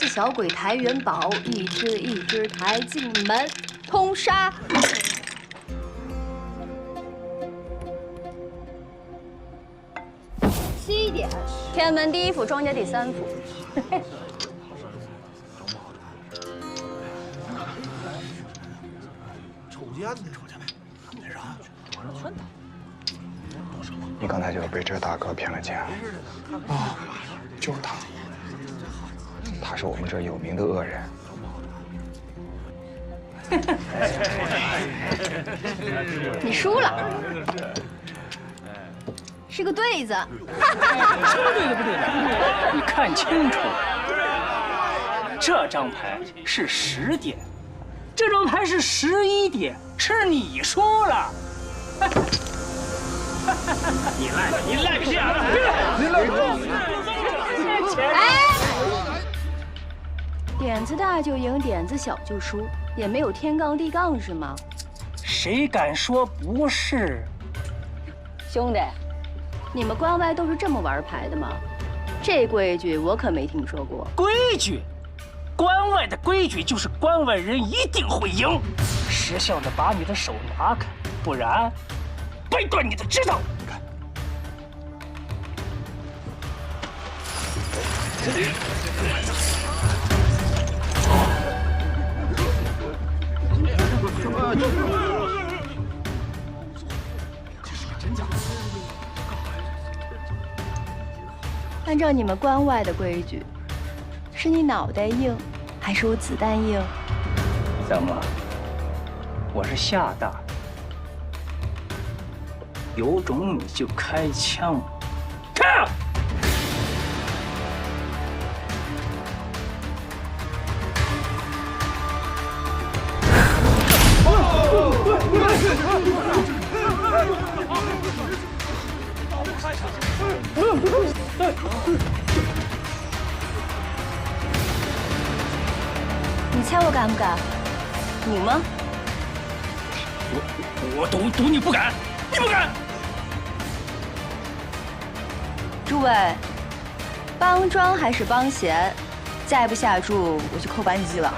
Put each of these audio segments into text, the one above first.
子小鬼抬元宝，一只抬进门，通杀。7点，天门第1府，庄家第3府。你刚才就是被这大哥骗了钱啊？就是他，他是我们这有名的恶人。你输了，是个对子。什么对的不对的？你看清楚，这张牌是10点，这张牌是11点，是你输了。你赖个啥？你赖个！哎，点子大就赢，点子小就输，也没有天杠地杠是吗？谁敢说不是？兄弟，你们关外都是这么玩牌的吗？这规矩我可没听说过。规矩，关外的规矩就是关外人一定会赢。识相的把你的手拿开，不然掰断你的指头。按照你们关外的规矩，是你脑袋硬，还是我子弹硬？怎么？我是厦大，有种你就开枪，开！你猜我敢不敢？赌吗？我赌你不敢，你不敢。诸位，帮庄还是帮闲？再不下注，我就扣扳机了。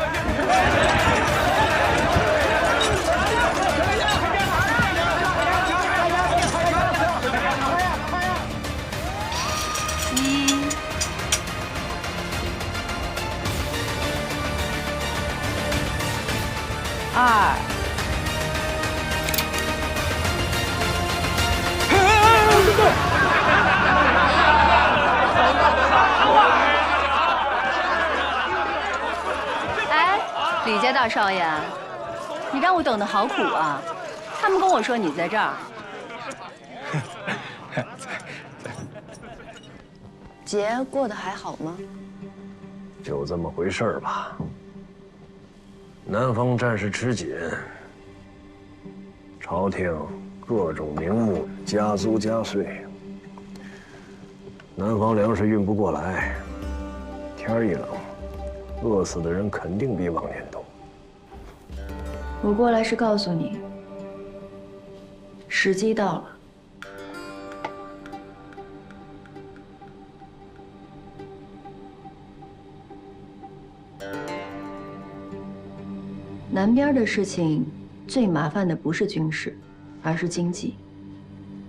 2。哎，李家大少爷，你让我等得好苦啊！他们跟我说你在这儿。节过得还好吗？就这么回事儿吧。南方战事吃紧，朝廷各种名目加租加税，南方粮食运不过来，天儿一冷，饿死的人肯定比往年多。我过来是告诉你，时机到了。南边的事情，最麻烦的不是军事，而是经济。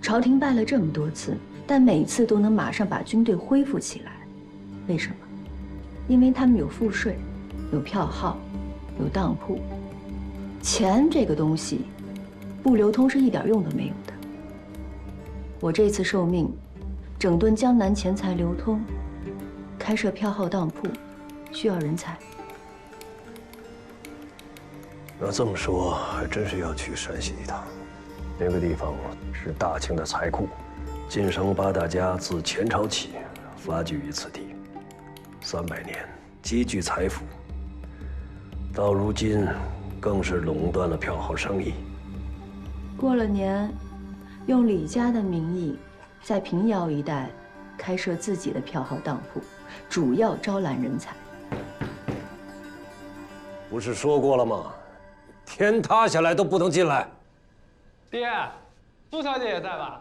朝廷败了这么多次，但每次都能马上把军队恢复起来，为什么？因为他们有赋税，有票号，有当铺。钱这个东西，不流通是一点用都没有的。我这次受命，整顿江南钱财流通，开设票号当铺，需要人才。那这么说，还真是要去山西一趟。那个地方是大清的财库，晋商八大家自前朝起发居于此地，300年积聚财富。到如今，更是垄断了票号生意。过了年，用李家的名义，在平遥一带开设自己的票号当铺，主要招揽人才。不是说过了吗？天塌下来都不能进来。爹，苏小姐也在吧？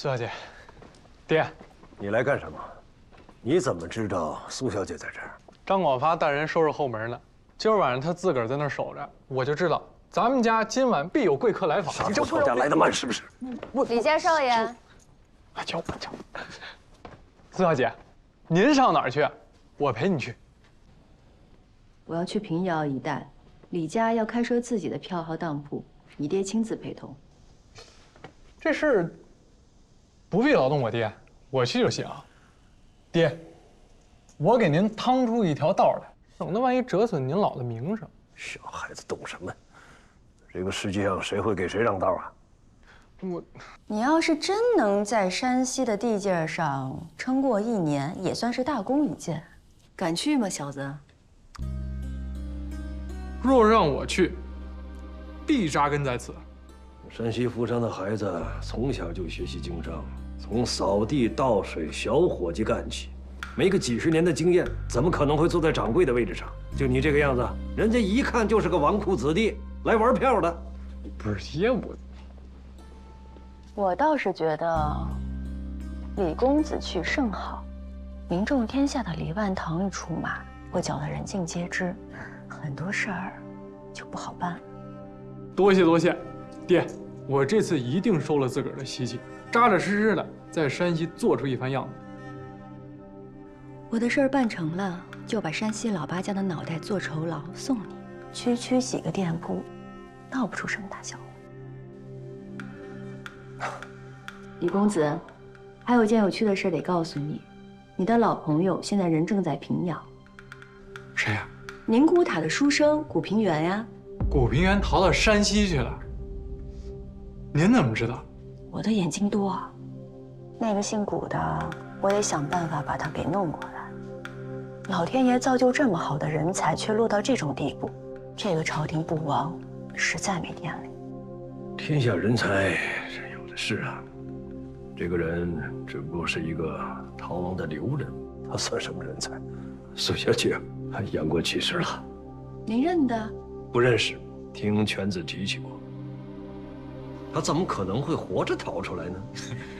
苏小姐，爹，你来干什么？你怎么知道苏小姐在这儿？张广发带人收拾后门呢。今儿晚上他自个儿在那儿守着，我就知道咱们家今晚必有贵客来访。杀出曹家来得慢是不是？李家少爷，瞧。苏小姐，您上哪儿去？我陪你去。我要去平遥一带，李家要开设自己的票号当铺，你爹亲自陪同。这事不必劳动我爹，我去就行。爹，我给您趟出一条道来，省得万一折损您老的名声。小孩子懂什么？这个世界上谁会给谁让道啊？你要是真能在山西的地界上撑过1年，也算是大功一件。敢去吗，小子？若让我去，必扎根在此。山西富商的孩子从小就学习经商，从扫地、倒水、小伙计干起，没个几10年的经验，怎么可能会坐在掌柜的位置上？就你这个样子，人家一看就是个纨绔子弟，来玩票的。不是爹，我倒是觉得李公子去甚好，名重天下的李万堂一出马，会搅得人尽皆知，很多事儿就不好办。多谢，爹，我这次一定收了自个儿的习气，扎扎实实的在山西做出一番样子。我的事儿办成了，就把山西老八家的脑袋做酬劳送你，区几个店铺，闹不出什么大小。李公子，还有件有趣的事得告诉你，你的老朋友现在人正在平遥。谁呀？宁古塔的书生古平原呀。古平原逃到山西去了。您怎么知道？我的眼睛多啊。那个姓古的，我得想办法把他给弄过来。老天爷造就这么好的人才，却落到这种地步，这个朝廷不亡，实在没天理。天下人才是有的是啊，这个人只不过是一个逃亡的流人，他算什么人才？苏小姐还言过其实了。您认得？不认识，听犬子提起过。他怎么可能会活着逃出来呢？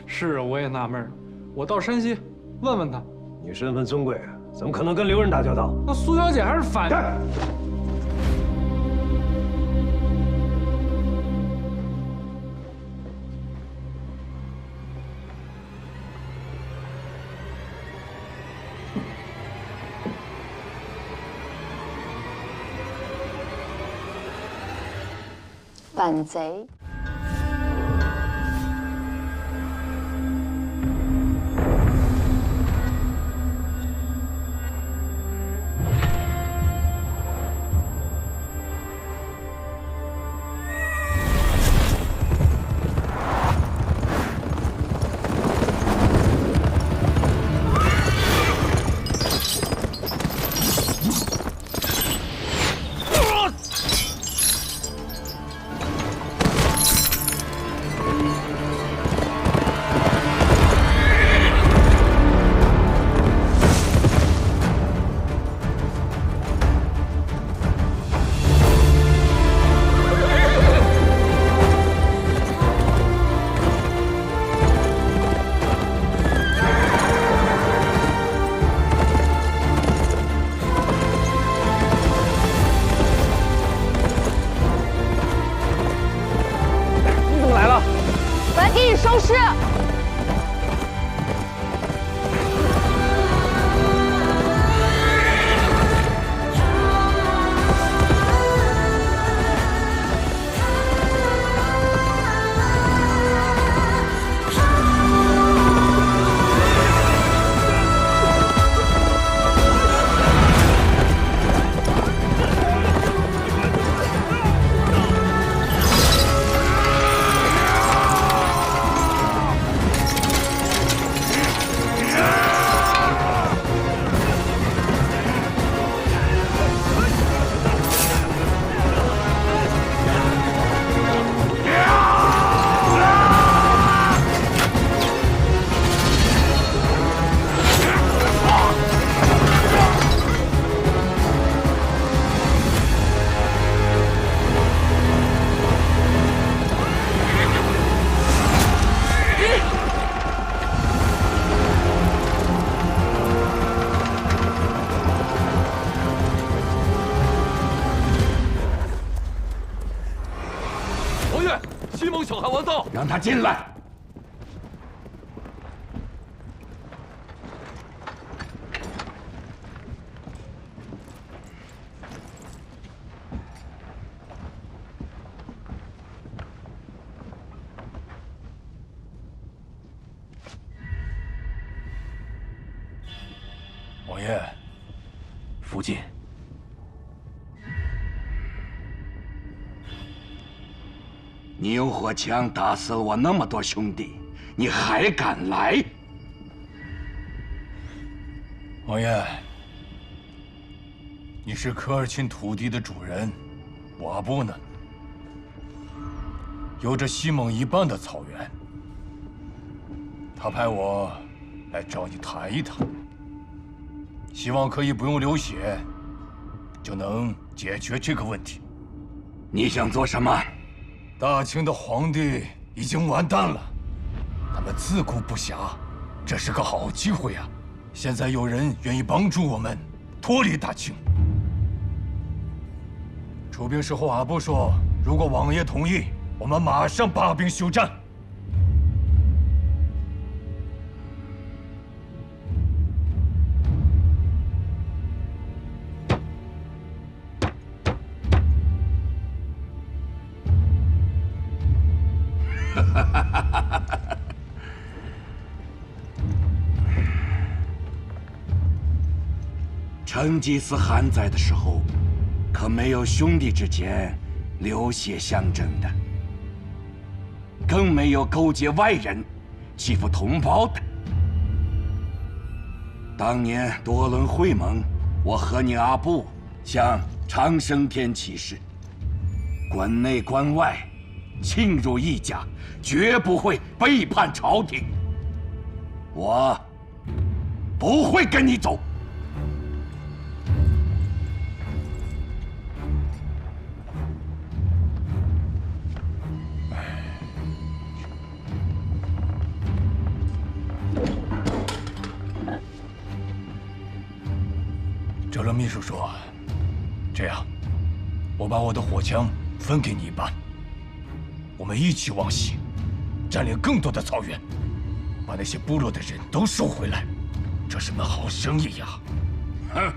是，我也纳闷了。我到山西问问他。你身份尊贵，怎么可能跟流人打交道？那苏小姐还是反。反贼。道，让他进来。王爷，福晋。你用火枪打死了我那么多兄弟，你还敢来？王爷，你是科尔沁土地的主人，我阿布呢？有着西蒙一半的草原，他派我来找你谈一谈，希望可以不用流血，就能解决这个问题。你想做什么？大清的皇帝已经完蛋了，他们自顾不暇，这是个好机会啊！现在有人愿意帮助我们脱离大清。出兵时候，阿布说，如果王爷同意，我们马上罢兵休战。成吉思汗在的时候，可没有兄弟之间流血相争的，更没有勾结外人欺负同胞的。当年多伦会盟，我和你阿布向长生天起誓，关内关外，亲如一家，绝不会背叛朝廷。我不会跟你走。哲勒秘书说：“这样，我把我的火枪分给你一半，我们一起往西，占领更多的草原，把那些部落的人都收回来。这是门好生意呀！”哼！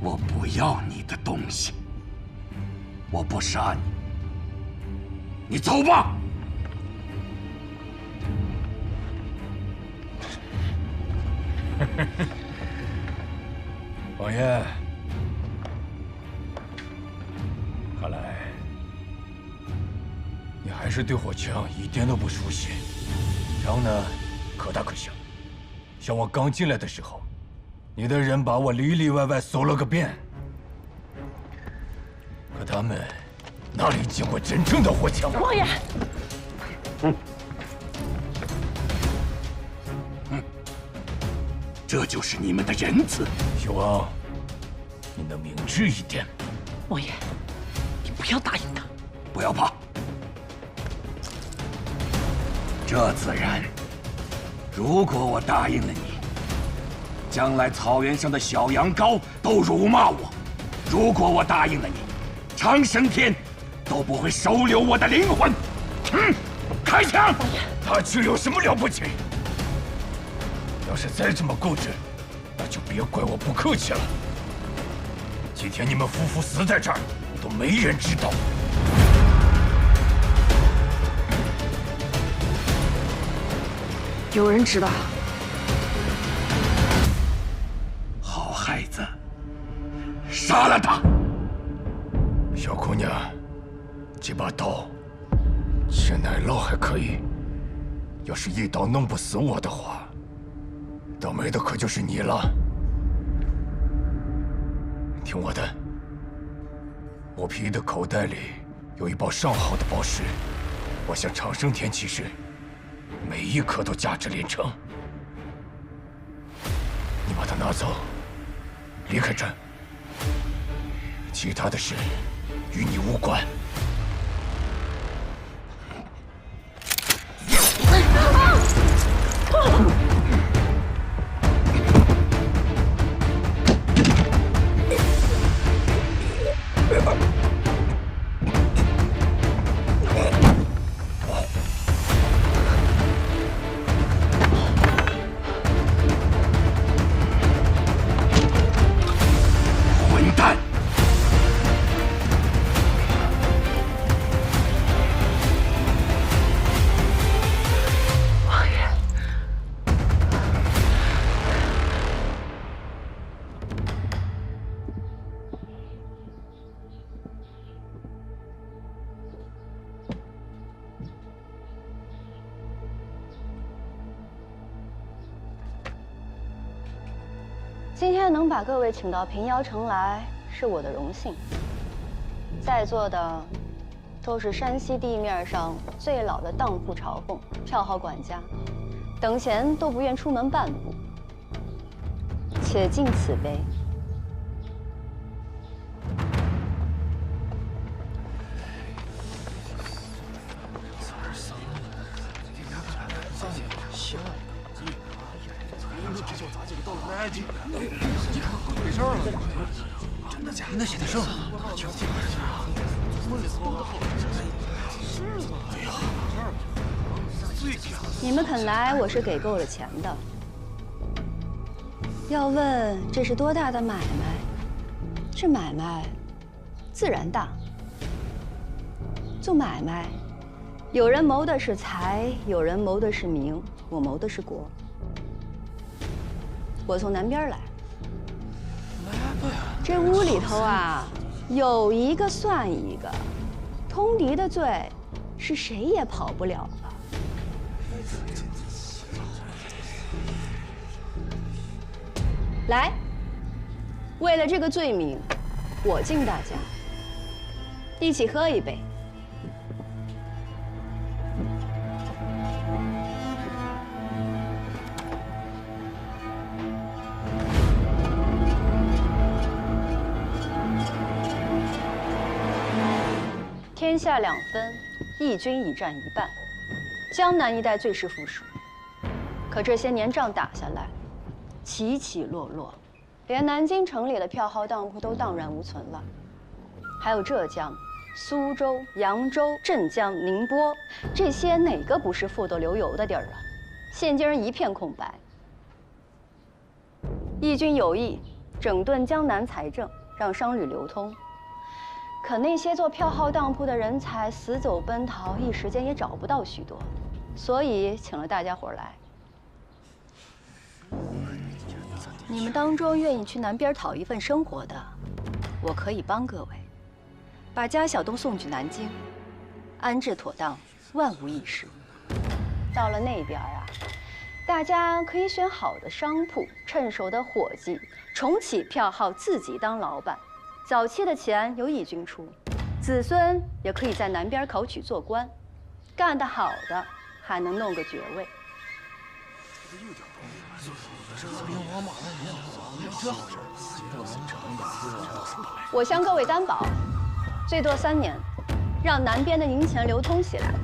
我不要你的东西，我不杀你，你走吧。王爷，看来你还是对火枪一点都不熟悉。枪呢，可大可小。像我刚进来的时候，你的人把我里里外外搜了个遍，可他们哪里见过真正的火枪？王爷，这就是你们的仁慈。希望你能明智一点。王爷，你不要答应他。不要怕，这自然。如果我答应了你，将来草原上的小羊羔都辱骂我；如果我答应了你，长生天都不会收留我的灵魂。开枪！他去有什么了不起？要是再这么固执，那就别怪我不客气了。今天你们夫妇死在这儿，都没人知道。有人知道。好孩子，杀了他！小姑娘，这把刀，切奶酪还可以，要是一刀弄不死我的话，倒霉的可就是你了。听我的，我皮的口袋里有一包上好的宝石，我向长生天起誓，每一颗都价值连城。你把它拿走，离开这儿，其他的事与你无关。今天能把各位请到平遥城来，是我的荣幸。在座的都是山西地面上最老的当铺朝奉、票号管家，等闲都不愿出门半步。且敬此杯。那写的剩。你们肯来，我是给够了钱的。要问这是多大的买卖，这买卖自然大。做买卖，有人谋的是财，有人谋的是名，我谋的是国。我从南边来，这屋里头啊，有一个算一个，通敌的罪是谁也跑不了了。来，为了这个罪名，我敬大家，一起喝一杯。天下两分，义军已占一半，江南一带最是富庶。可这些年仗打下来，起起落落，连南京城里的票号当铺都荡然无存了。还有浙江、苏州、扬州、镇江、宁波，这些哪个不是富得流油的地儿啊？现今一片空白。义军有意整顿江南财政，让商旅流通。可那些做票号当铺的人才死走奔逃，一时间也找不到许多，所以请了大家伙来。你们当中愿意去南边讨一份生活的，我可以帮各位，把家小东送去南京，安置妥当，万无一失。到了那边啊，大家可以选好的商铺，趁手的伙计，重启票号，自己当老板。早期的钱由义军出，子孙也可以在南边考取做官，干得好的还能弄个爵位。我向各位担保，最多3年，让南边的银钱流通起来。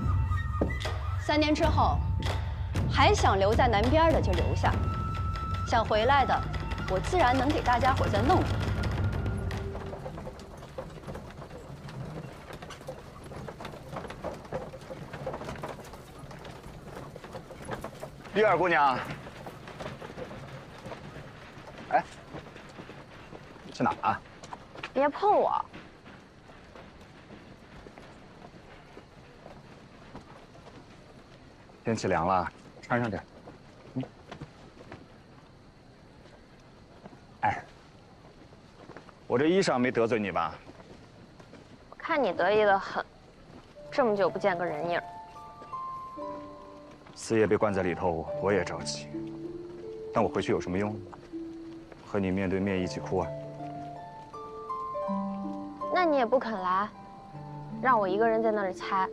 3年之后，还想留在南边的就留下，想回来的，我自然能给大家伙再弄回来。玉儿姑娘，哎，去哪啊？别碰我！天气凉了，穿上点。哎，我这衣裳没得罪你吧？看你得意的很，这么久不见个人影。四爷被关在里头，我也着急。但我回去有什么用？和你面对面一起哭啊？那你也不肯来，让我一个人在那里猜。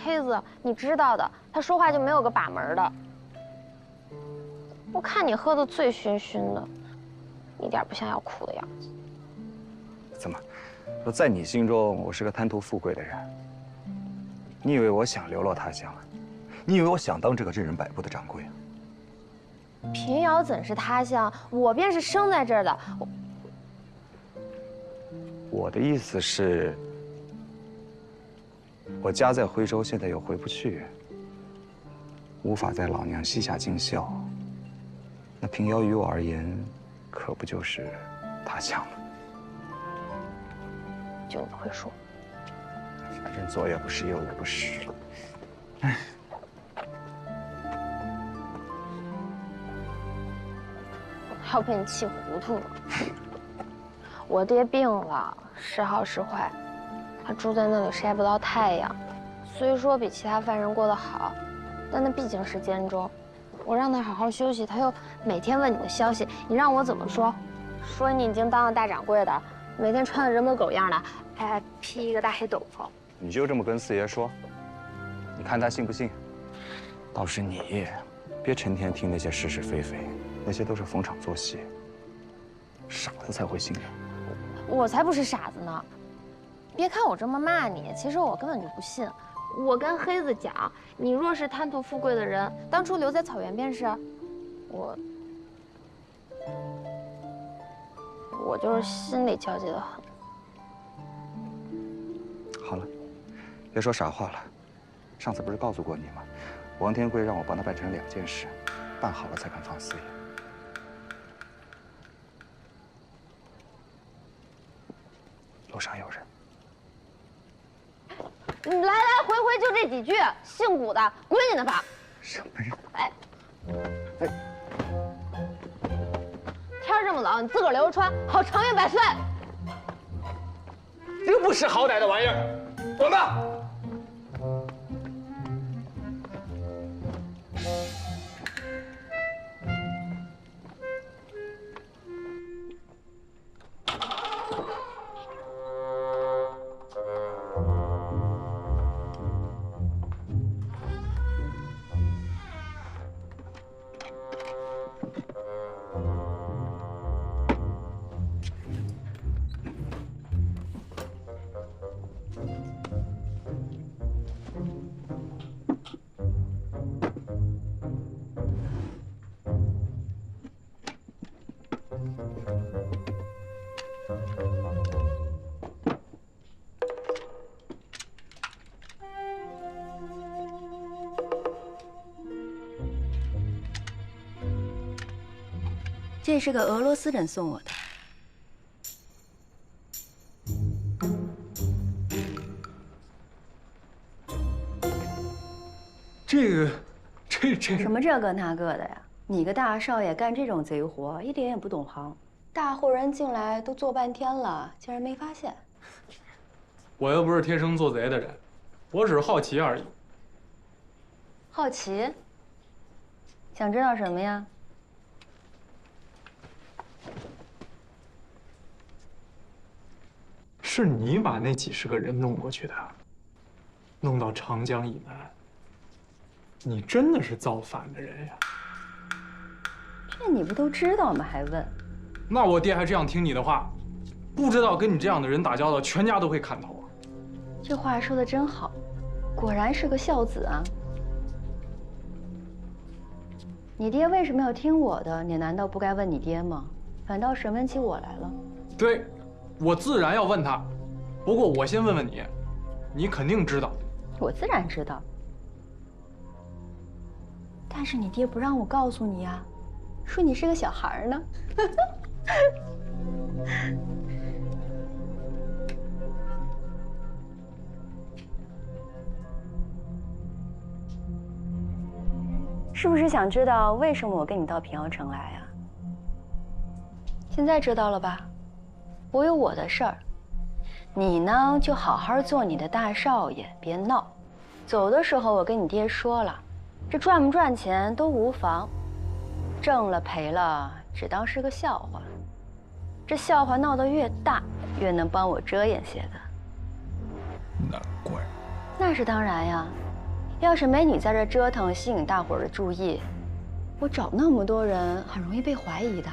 黑子，你知道的，他说话就没有个把门的。我看你喝得醉醺醺的，一点不像要哭的样子。怎么？说在你心中，我是个贪图富贵的人？你以为我想流落他乡啊？你以为我想当这个任人摆布的掌柜啊？平遥怎是他乡？我便是生在这儿的。我的意思是，我家在徽州，现在又回不去，无法在老娘膝下尽孝。那平遥于我而言，可不就是他乡吗？就你会说，反正左也不是，右也不是。哎。要被你气糊涂了。我爹病了，时好时坏，他住在那里晒不到太阳。虽说比其他犯人过得好，但那毕竟是监中，我让他好好休息，他又每天问你的消息，你让我怎么说？说你已经当了大掌柜的，每天穿的人模狗样的，还披一个大黑斗篷。你就这么跟四爷说，你看他信不信？倒是你，别成天听那些是是非非，那些都是逢场作戏，傻子才会信的。我才不是傻子呢！别看我这么骂你，其实我根本就不信。我跟黑子讲，你若是贪图富贵的人，当初留在草原便是。我就是心里焦急得很。好了，别说傻话了。上次不是告诉过你吗？王天贵让我帮他办成2件事，办好了才肯放四爷。楼上有人。来来回回就这几句，姓古的滚你的吧！什么人？哎，天这么冷，你自个儿留着穿，好长命百岁。这个不识好歹的玩意儿，滚吧！这是个俄罗斯人送我的。这什么这个那个的呀？你个大少爷干这种贼活，一点也不懂行。大户人进来都做半天了，竟然没发现。我又不是天生做贼的人，我只是好奇而已。好奇？想知道什么呀？是你把那几十个人弄过去的，弄到长江以南。你真的是造反的人呀！这你不都知道吗？还问？那我爹还这样听你的话，不知道跟你这样的人打交道，全家都会砍头啊！这话说的真好，果然是个孝子啊！你爹为什么要听我的？你难道不该问你爹吗？反倒审问起我来了。对，我自然要问他。不过我先问问你，你肯定知道。我自然知道。但是你爹不让我告诉你呀，说你是个小孩呢。是不是想知道为什么我跟你到平遥城来啊？现在知道了吧？我有我的事儿，你呢就好好做你的大少爷，别闹。走的时候我跟你爹说了。这赚不赚钱都无妨，挣了赔了只当是个笑话。这笑话闹得越大，越能帮我遮掩些的。难怪。那是当然呀，要是没你在这折腾，吸引大伙儿的注意，我找那么多人很容易被怀疑的。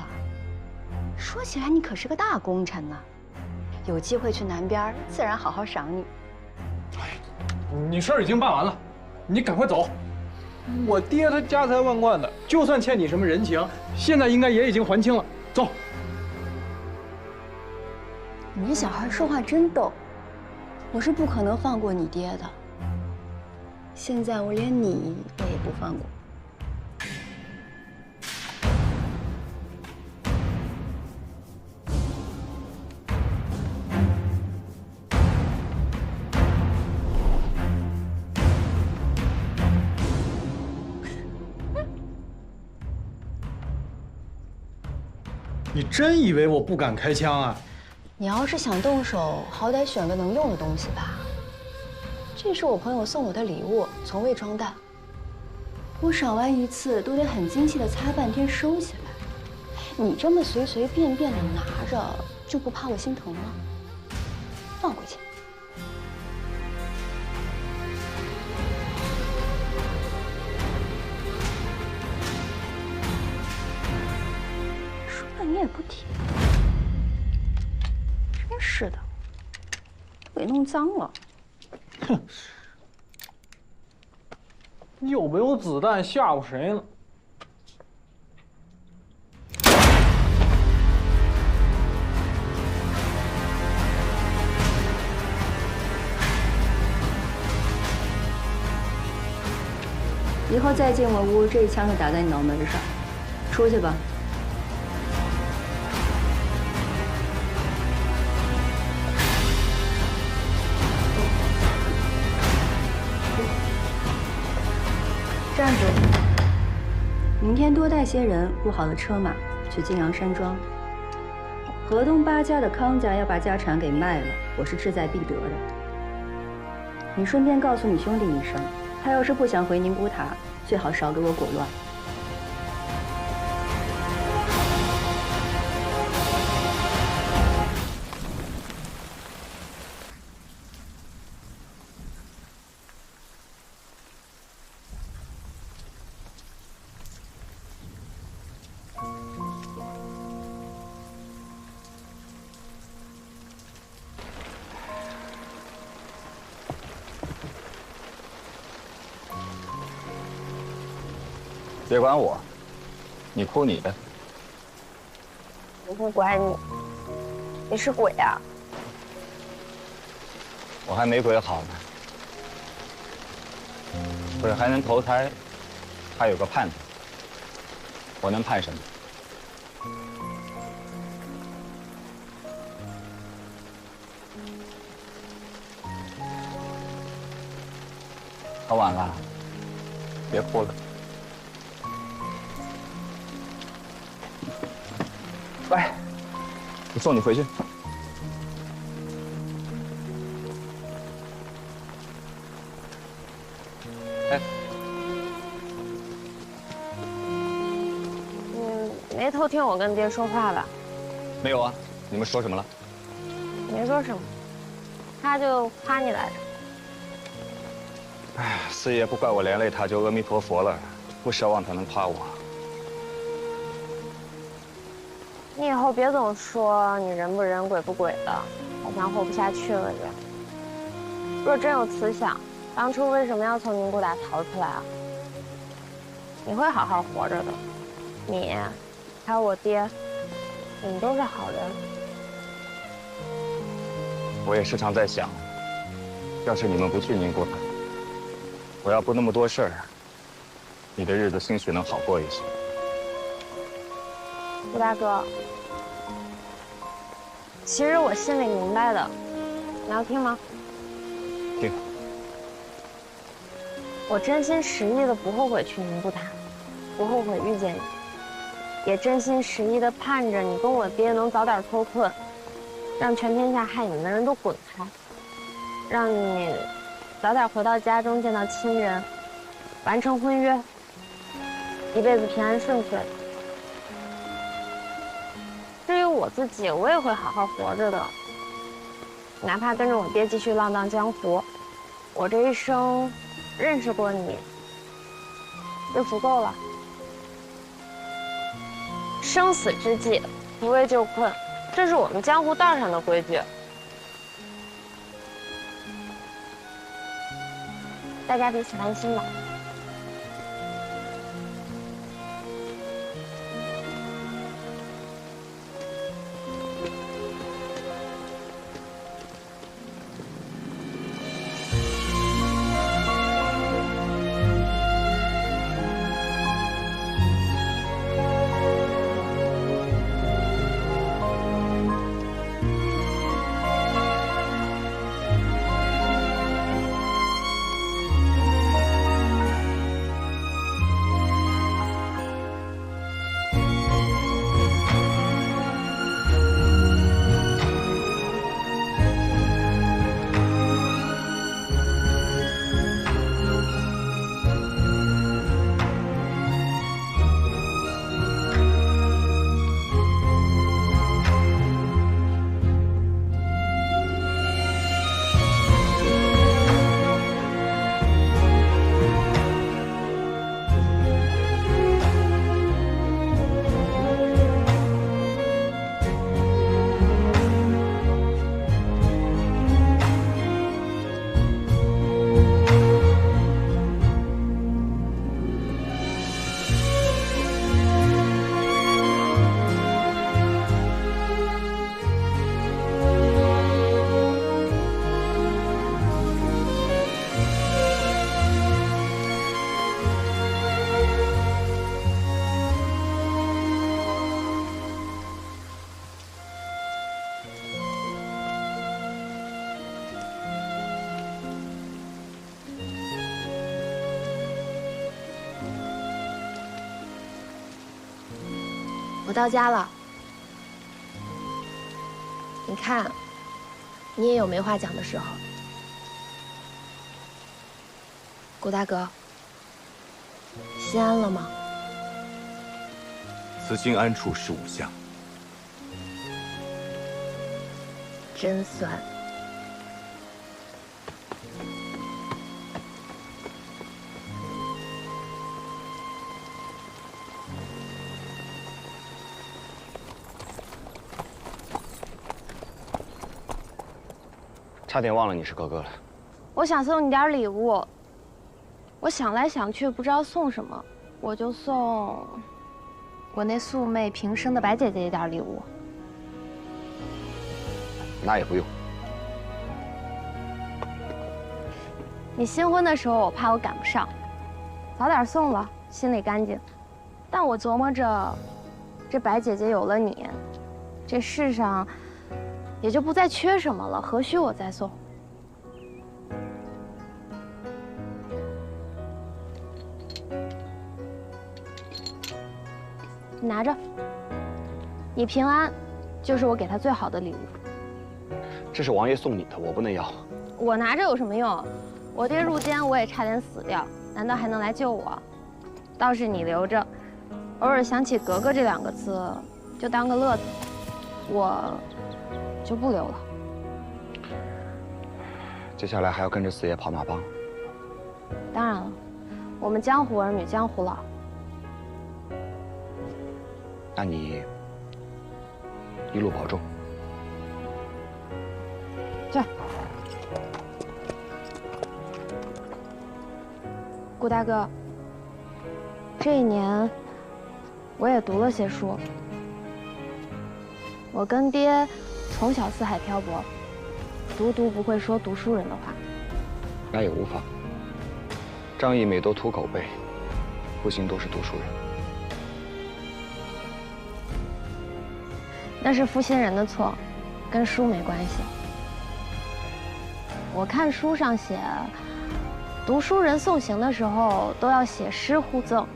说起来，你可是个大功臣呢，有机会去南边，自然好好赏你。你事儿已经办完了，你赶快走。我爹他家财万贯的，就算欠你什么人情，现在应该也已经还清了。走。你这小孩说话真逗，我是不可能放过你爹的。现在我连你我也不放过。你真以为我不敢开枪啊？你要是想动手，好歹选个能用的东西吧。这是我朋友送我的礼物，从未装弹。我赏玩一次都得很精细的擦半天收起来，你这么随随便便的拿着，就不怕我心疼吗？放回去。说了你也不听，真是的，给弄脏了。哼。 又没有子弹，吓唬谁呢？以后再进我屋，这一枪就打在你脑门上。出去吧。站住！明天多带些人，雇好了车马，去金阳山庄。河东八家的康家要把家产给卖了，我是志在必得的。你顺便告诉你兄弟一声，他要是不想回宁古塔，最好少给我裹乱。 别管我，你哭你的。我不管你，你是鬼啊！我还没鬼好呢，鬼还能投胎，还有个盼头。我能盼什么？可晚了，别哭了。 来，我送你回去。哎，没偷听我跟爹说话吧？没有啊，你们说什么了？没说什么，他就夸你来着。哎，四爷不怪我连累他，就阿弥陀佛了，不奢望他能夸我。 你以后别总说你人不人鬼不鬼的，好像活不下去了这样。若真有慈祥，当初为什么要从宁古塔逃出来啊？你会好好活着的，你，还有我爹，你们都是好人。我也时常在想，要是你们不去宁古塔，我要不那么多事儿，你的日子兴许能好过一些。 顾大哥，其实我心里明白的，你要听吗？听。我真心实意的不后悔去宁古塔，不后悔遇见你，也真心实意的盼着你跟我爹能早点脱困，让全天下害你们的人都滚开，让你早点回到家中见到亲人，完成婚约，一辈子平安顺遂。 至于我自己，我也会好好活着的，哪怕跟着我爹继续浪荡江湖，我这一生认识过你，就足够了。生死之际，不为救困，这是我们江湖道上的规矩。大家彼此安心吧。我到家了。你看，你也有没话讲的时候。顾大哥，心安了吗？此心安处是吾乡。真酸。差点忘了你是哥哥了。我想送你点礼物，我想来想去不知道送什么，我就送我那素昧平生的白姐姐一点礼物。那也不用。你新婚的时候，我怕我赶不上，早点送了，心里干净。但我琢磨着，这白姐姐有了你，这世上也就不再缺什么了，何须我再送？你拿着，你平安，就是我给她最好的礼物。这是王爷送你的，我不能要。我拿着有什么用？我爹入监，我也差点死掉，难道还能来救我？倒是你留着，偶尔想起格格这2个字，就当个乐子。我就不留了。接下来还要跟着四爷跑马帮。当然了，我们江湖儿女江湖老。那你一路保重。去。顾大哥，这一年我也读了些书。我跟爹从小四海漂泊，独不会说读书人的话。那也无妨。仗义每都图口碑，不幸都是读书人。那是负心人的错，跟书没关系。我看书上写，读书人送行的时候都要写诗互赠。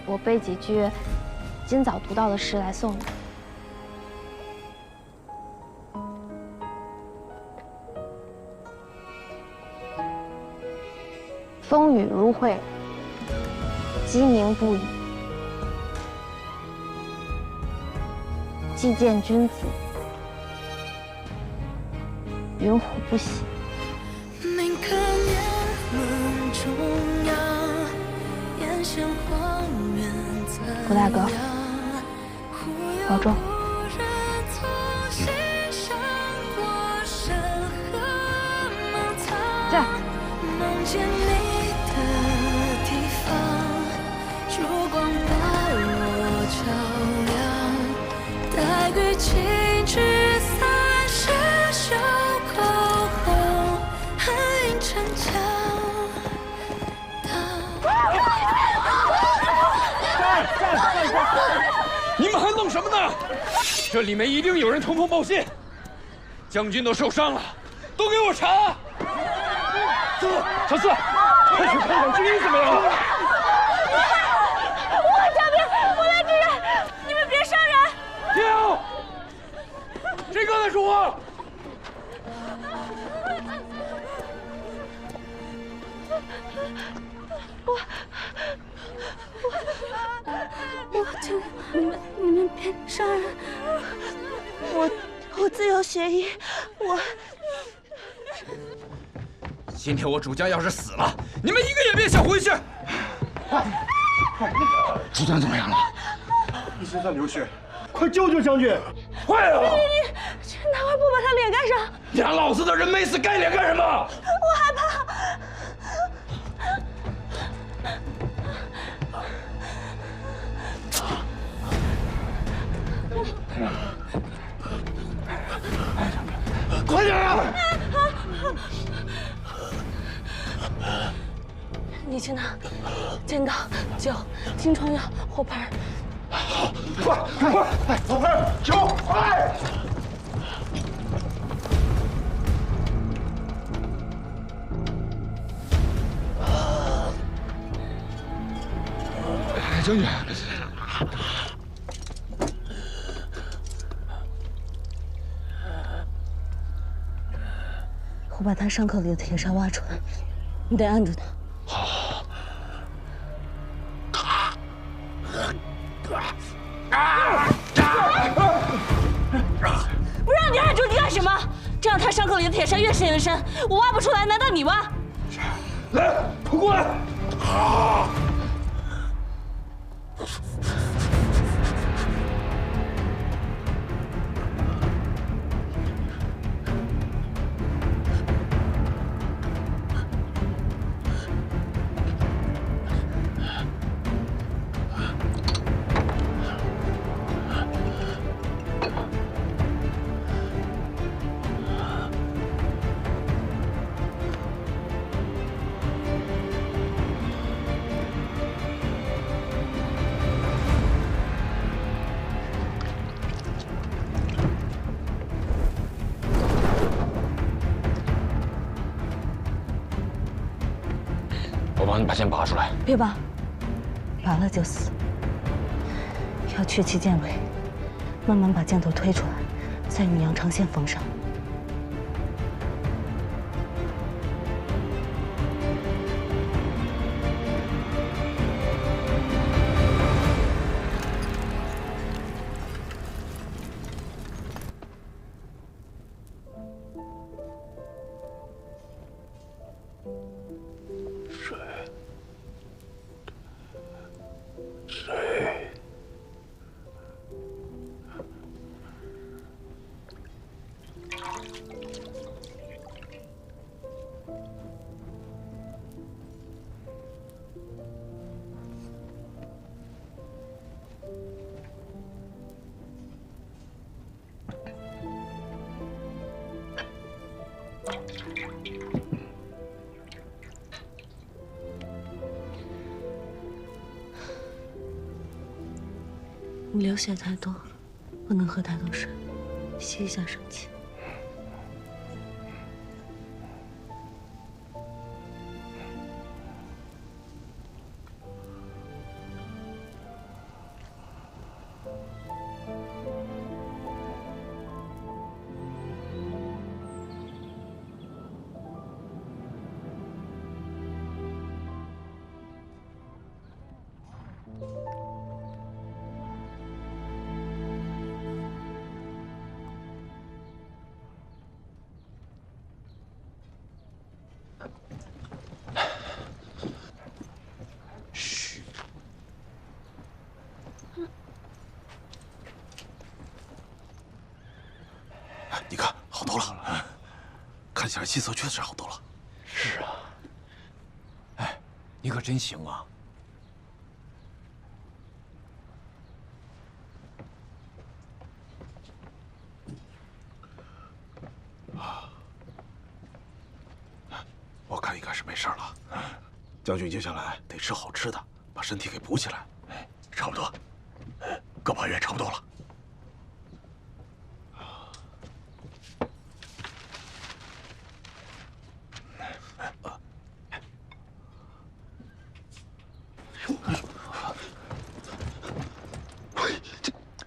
我背几句今早读到的诗来送你。风雨如晦，鸡鸣不已。既见君子，云虎不喜。顾大哥，保重。这儿。你们还愣什么呢？这里面一定有人通风报信。将军都受伤了，都给我查！小四，快去看看军医怎么样了？我江兵，我来支援，你们别伤人！停！谁刚才说话？你们别伤人，我自有协议，我。今天我主家要是死了，你们一个也别想回去。主将怎么样了？你身上流血，快救救将军！快啊！你拿块布把他脸盖上。俩老子的人没死，盖脸干什么？我害怕。快点啊！你去拿剪刀、酒、清创药、火盆。快！火盆、酒，快！将军，我把他伤口里的铁砂挖出来，你得按住他。好。不让你按住，你干什么？这样他伤口里的铁砂越陷越深，我挖不出来，难道你挖？来，跑过来！啊！我帮你把剑拔出来。别拔，拔了就死。要去其剑尾，慢慢把箭头推出来，再用羊肠线缝上。你流血太多，不能喝太多水，吸一下生气。你看，好多了，看起来气色确实好多了。是啊，哎，你可真行啊！我看应该是没事了。将军接下来得吃好吃的，把身体给补起来。差不多，个把月差不多了。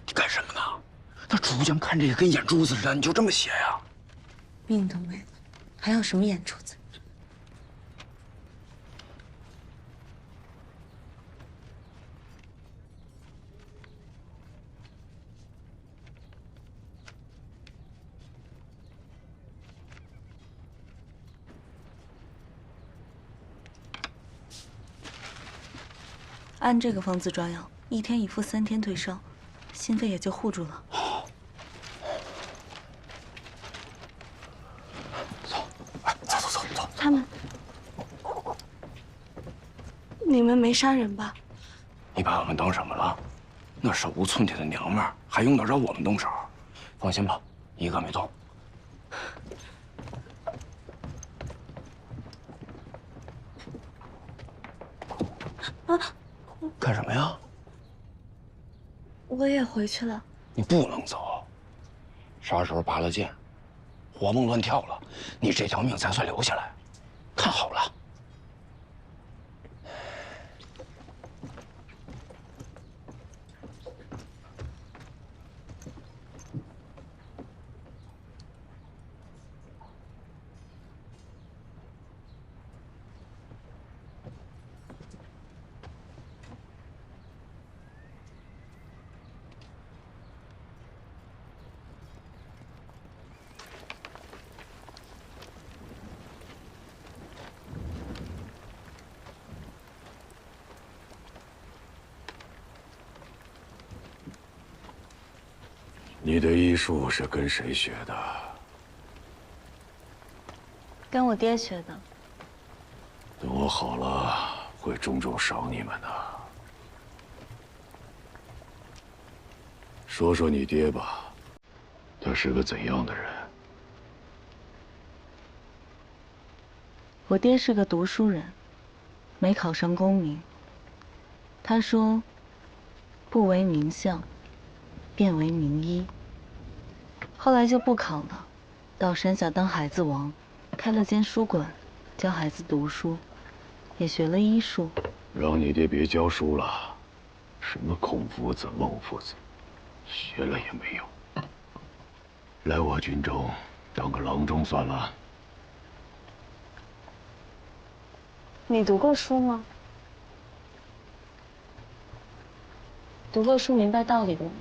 你干什么呢？那主将看这个跟眼珠子似的，你就这么写呀？命都没了，还要什么眼珠子？按这个方子抓药，1天1副，3天退烧，心肺也就护住了。走。他们，你们没杀人吧？你把我们当什么了？那手无寸铁的娘们儿，还用得着我们动手？放心吧，一个没动。啊！干什么呀？我也回去了。你不能走，啥时候拔了剑，活蹦乱跳了，你这条命才算留下来。看好了。你的医术是跟谁学的？跟我爹学的。等我好了，会重重赏你们的。说说你爹吧，他是个怎样的人？我爹是个读书人，没考上功名。他说：“不为名相，便为名医。”后来就不考了，到山下当孩子王，开了间书馆，教孩子读书，也学了医术。让你爹别教书了，什么孔夫子、孟夫子，学了也没用。来我军中当个郎中算了。你读过书吗？读过书明白道理的人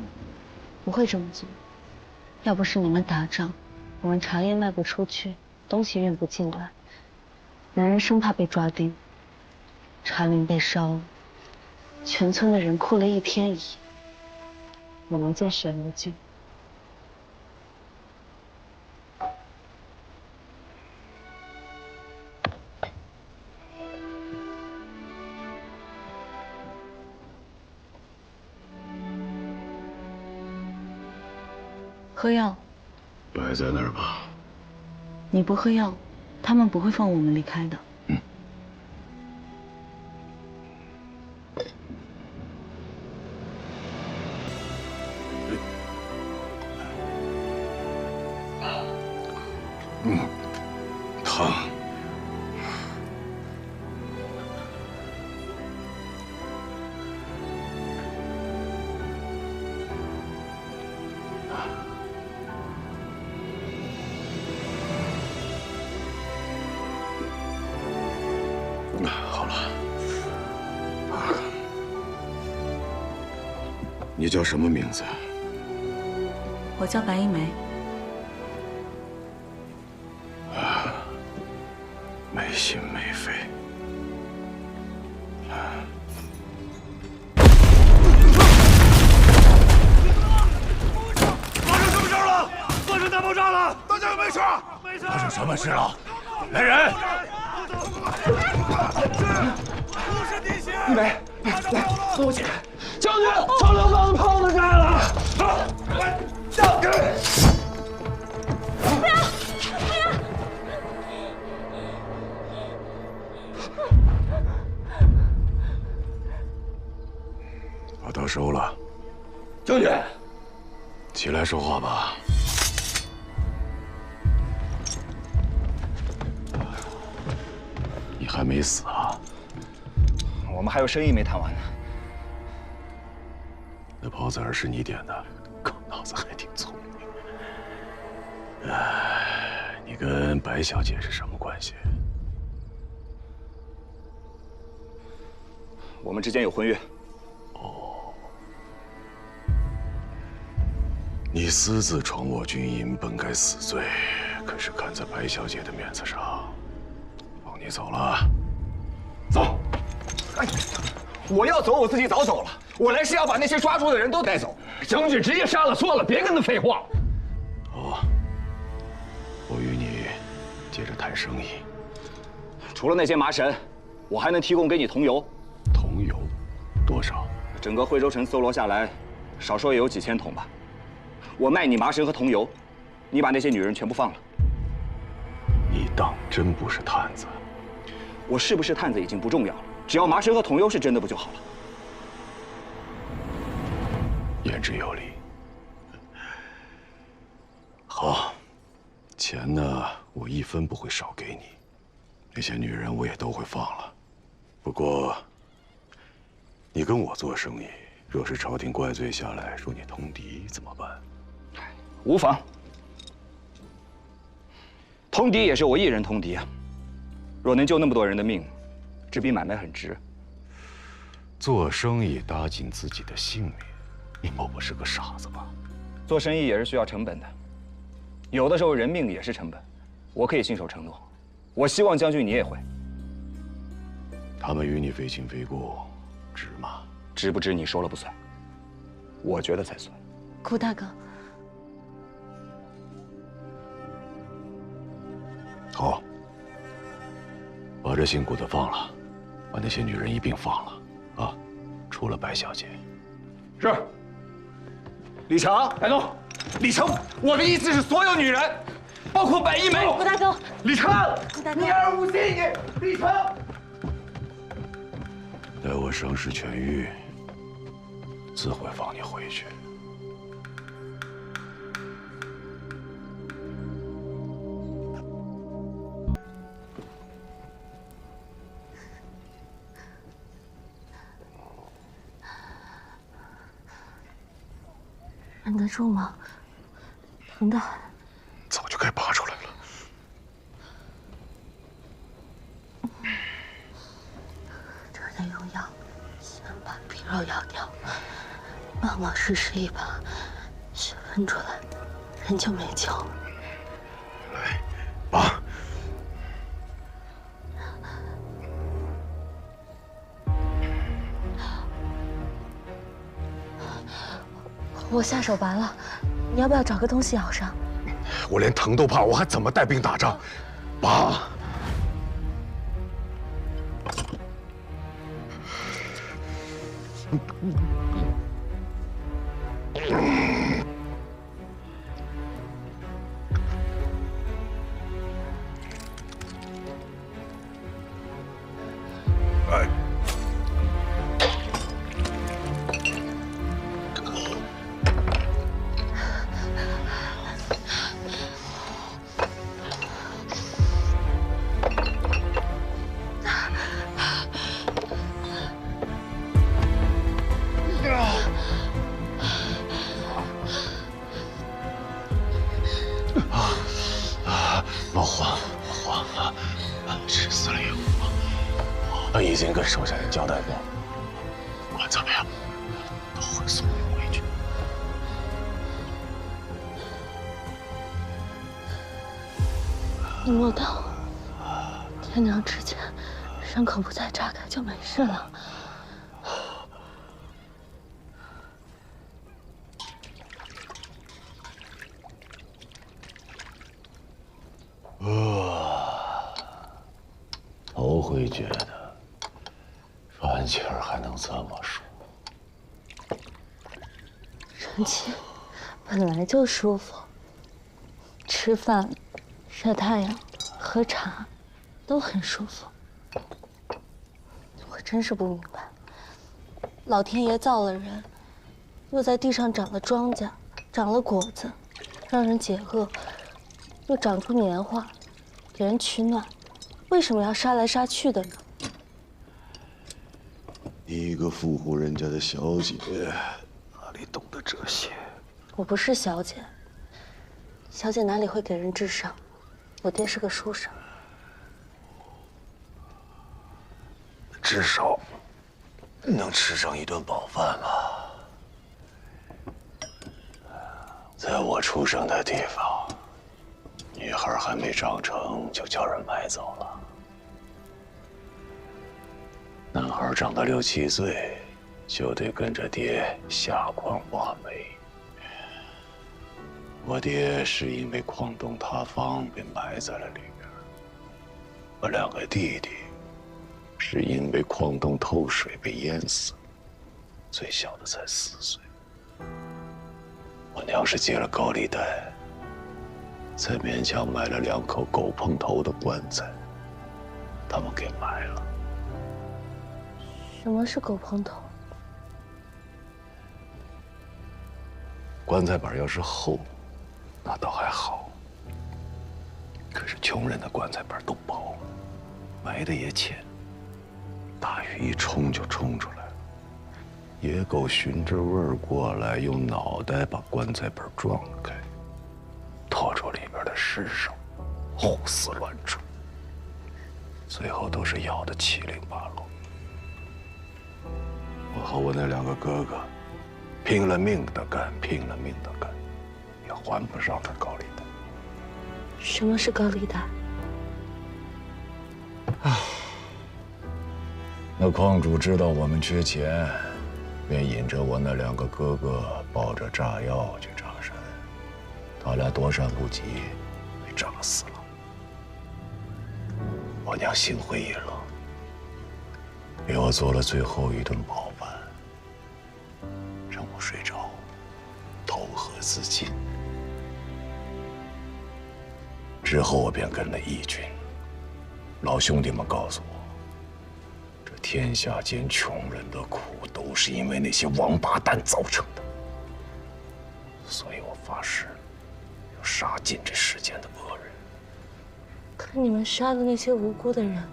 不会这么做。要不是你们打仗，我们茶叶卖不出去，东西运不进来，人人生怕被抓丁，茶陵被烧了，全村的人哭了1天1夜，我们见水流尽。喝药，摆在那儿吧。你不喝药，他们不会放我们离开的。疼。好了，你叫什么名字？我叫白一梅。没心没肺。发生什么事了？发生大爆炸了！大家有没事？没事。发生什么事了？来人！不是地形。一梅，来，跟我起来！将军，长流坊的炮子炸了！将军！不要！把刀收了。将军，起来说话吧。你还没死啊？我们还有生意没谈完呢。那炮子儿是你点的，狗脑子还挺聪明。你跟白小姐是什么关系？我们之间有婚约。你私自闯我军营，本该死罪，可是看在白小姐的面子上，放你走了。走！哎，我要走，我自己早走了。我来是要把那些抓住的人都带走。将军职业杀了错了，别跟他废话。好，我与你接着谈生意。除了那些麻绳，我还能提供给你桐油。桐油多少？整个惠州城搜罗下来，少说也有几千桶吧。我卖你麻绳和桐油，你把那些女人全部放了。你当真不是探子？我是不是探子已经不重要了，只要麻绳和桐油是真的不就好了？言之有理。好，钱呢，我1分不会少给你。那些女人我也都会放了。不过，你跟我做生意，若是朝廷怪罪下来，说你通敌怎么办？无妨，通敌也是我一人通敌啊。若能救那么多人的命，这笔买卖很值。做生意搭进自己的性命，你莫不是个傻子吧？做生意也是需要成本的，有的时候人命也是成本。我可以信守承诺，我希望将军你也会。他们与你非亲非故，值吗？值不值你说了不算，我觉得才算。顾大哥，这姓谷的放了，把那些女人一并放了，啊，除了白小姐。是。李成，白东，李成，我的意思是所有女人，包括白一梅。顾大哥，李成，你儿无信你，李成。待我伤势痊愈，自会放你回去。忍得住吗？疼得很。早就该拔出来了。这儿得用药，先把皮肉咬掉，帮忙试试一把，血分出来，人就没救了。来，拔。我下手拔了，你要不要找个东西咬上？我连疼都怕，我还怎么带兵打仗？拔！哎。老黄，吃死了以后，我已经跟手下人交代过，不管怎么样，都会送你回去。你摸到，天亮之前，伤口不再炸开就没事了。头回觉得喘气儿还能这么舒服。喘气本来就舒服，吃饭、晒太阳、喝茶都很舒服。我真是不明白，老天爷造了人，又在地上长了庄稼，长了果子，让人解饿，又长出棉花，给人取暖。为什么要杀来杀去的呢？你一个富户人家的小姐，哪里懂得这些？我不是小姐，小姐哪里会给人治伤？我爹是个书生，至少能吃上一顿饱饭吧。在我出生的地方，女孩还没长成就叫人买走了。男孩长到6、7岁，就得跟着爹下矿挖煤。我爹是因为矿洞塌方被埋在了里边，我2个弟弟是因为矿洞透水被淹死，最小的才4岁。我娘是借了高利贷，才勉强买了2口狗碰头的棺材，他们给埋了。什么是狗碰头？棺材板要是厚，那倒还好。可是穷人的棺材板都薄，埋的也浅，大雨一冲就冲出来了。野狗循着味儿过来，用脑袋把棺材板撞开，拖住里边的尸首，胡思乱追，最后都是咬得七零八落。我和我那2个哥哥，拼了命的干，拼了命的干，也还不上他高利贷。什么是高利贷？那矿主知道我们缺钱，便引着我那2个哥哥抱着炸药去炸山，他俩躲闪不及，被炸死了。我娘心灰意冷，给我做了最后一顿饱饭，让我睡着，投河自尽。之后我便跟了义军。老兄弟们告诉我，这天下间穷人的苦都是因为那些王八蛋造成的，所以我发誓要杀尽这世间的恶人。可你们杀的那些无辜的人，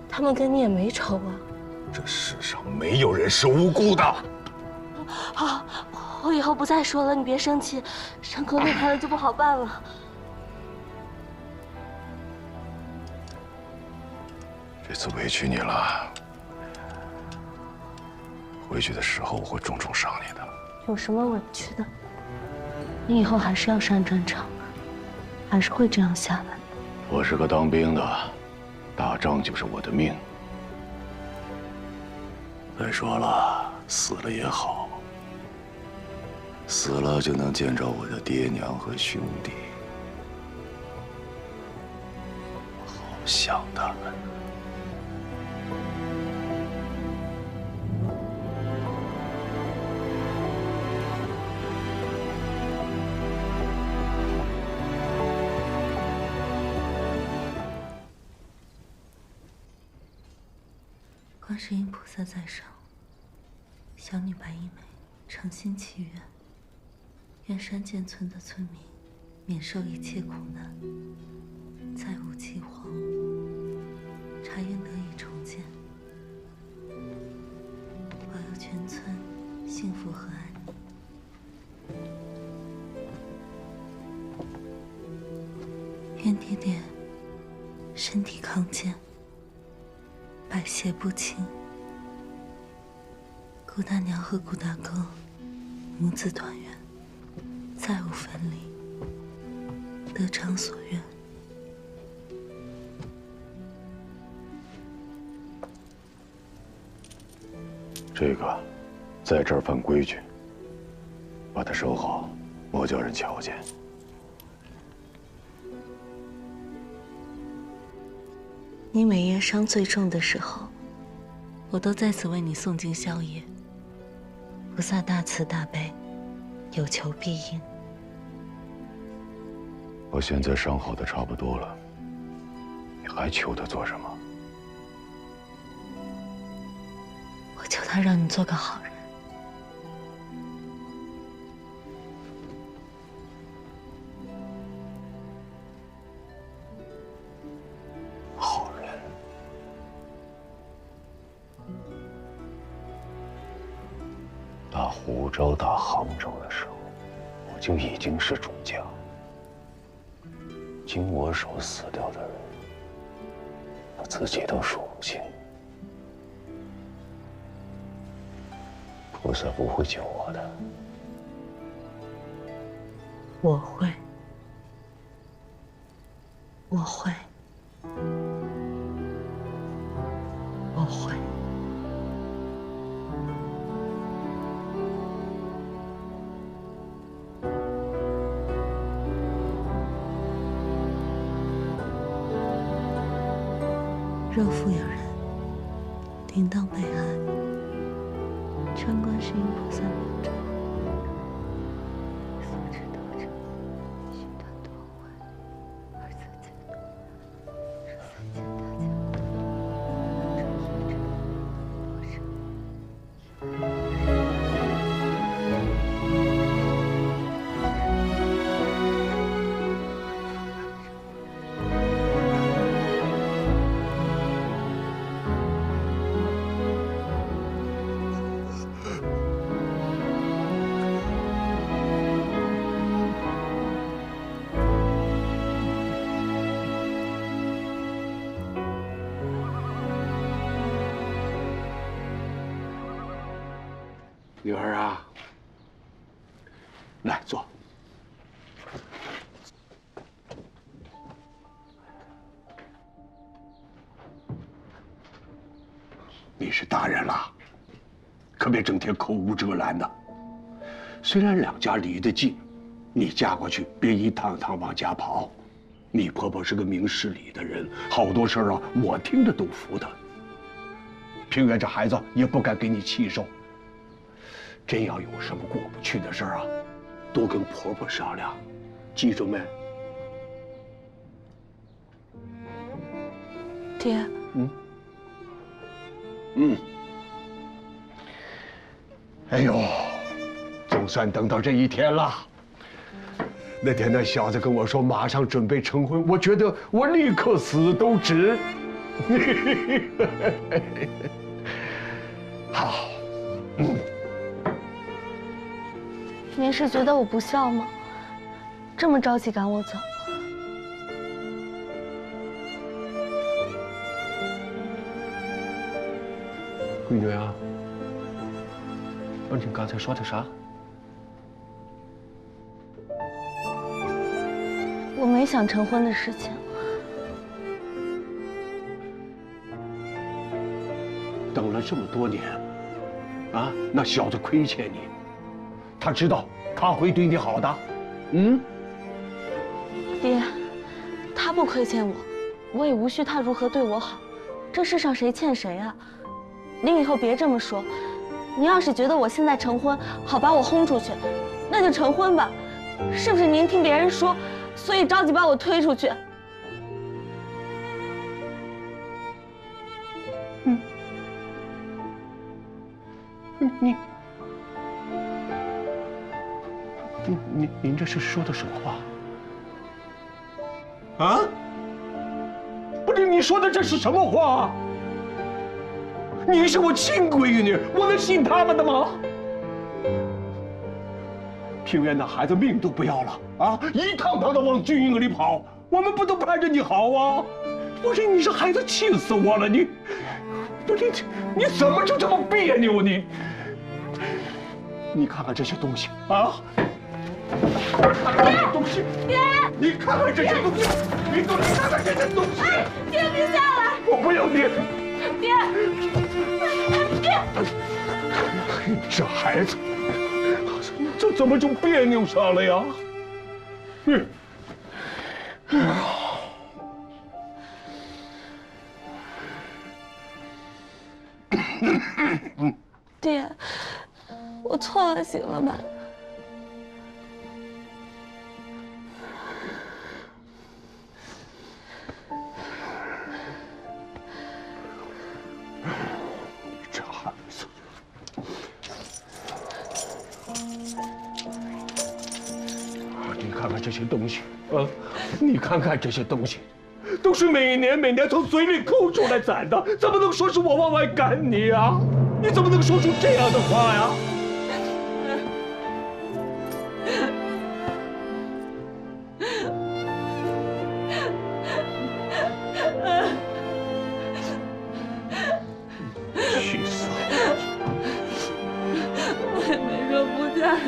他们跟你也没仇啊。这世上没有人是无辜的。好，我以后不再说了，你别生气，伤口裂开了就不好办了。这次委屈你了，回去的时候我会重重赏你的。有什么委屈的？你以后还是要上战场，还是会这样下来。我是个当兵的，打仗就是我的命。再说了，死了也好，死了就能见着我的爹娘和兄弟，我好想他们。观世音菩萨在上，小女白衣梅诚心祈愿，愿山涧村的村民免受一切苦难，再无饥荒，茶园得以重建，保佑全村幸福和安宁。愿爹爹身体康健，百邪不侵。顾大娘和顾大哥母子团圆，再无分离，得偿所愿。这个，在这儿犯规矩，把它收好，莫叫人瞧见。你每夜伤最重的时候，我都在此为你诵经消业。菩萨大慈大悲，有求必应。我现在伤好的差不多了，你还求他做什么？我求他让你做个好人。好人。打湖州、打杭州的时候，我就已经是主将。经我手死掉的人，我自己都数不清。菩萨不会救我的。我会，我会，我会。若复有人铃铛被害，穿观世音菩萨明咒，所至得成，须断多坏，而自见，是三千大家，多少？女儿啊，来坐。你是大人了，可别整天口无遮拦的。虽然两家离得近，你嫁过去别一趟趟往家跑，你婆婆是个明事理的人，好多事儿啊，我听着都服的。平原这孩子也不敢给你气受。真要有什么过不去的事儿啊，多跟婆婆商量，记住没？爹。哎呦，总算等到这一天了。那天那小子跟我说马上准备成婚，我觉得我立刻死都值。好，您是觉得我不孝吗？这么着急赶我走？闺女啊，你刚才说的啥？我没想成婚的事情。等了这么多年，啊，那小子亏欠你，他知道他会对你好的，爹，他不亏欠我，我也无需他如何对我好。这世上谁欠谁啊？您以后别这么说。您要是觉得我现在成婚好把我轰出去，那就成婚吧。是不是您听别人说，所以着急把我推出去？您这是说的什么话？啊？不是，你说的这是什么话？你是我亲闺女，我能信他们的吗？平原那孩子命都不要了啊，一趟趟的往军营里跑，我们不都盼着你好啊？不是，你这孩子气死我了！你，不是你怎么就这么别扭？你看看这些东西啊！东西，爹，你看看这些东西，你看看这些东西。爹，别下来！我不要你。爹，爹，这孩子，这怎么就别扭上了呀？爹，我错了，行了吧？这孩子，你看看这些东西啊！你看看这些东西，都是每年从嘴里抠出来攒的，怎么能说是我往外赶你啊？你怎么能说出这样的话呀？气死我也没说不嫁呀，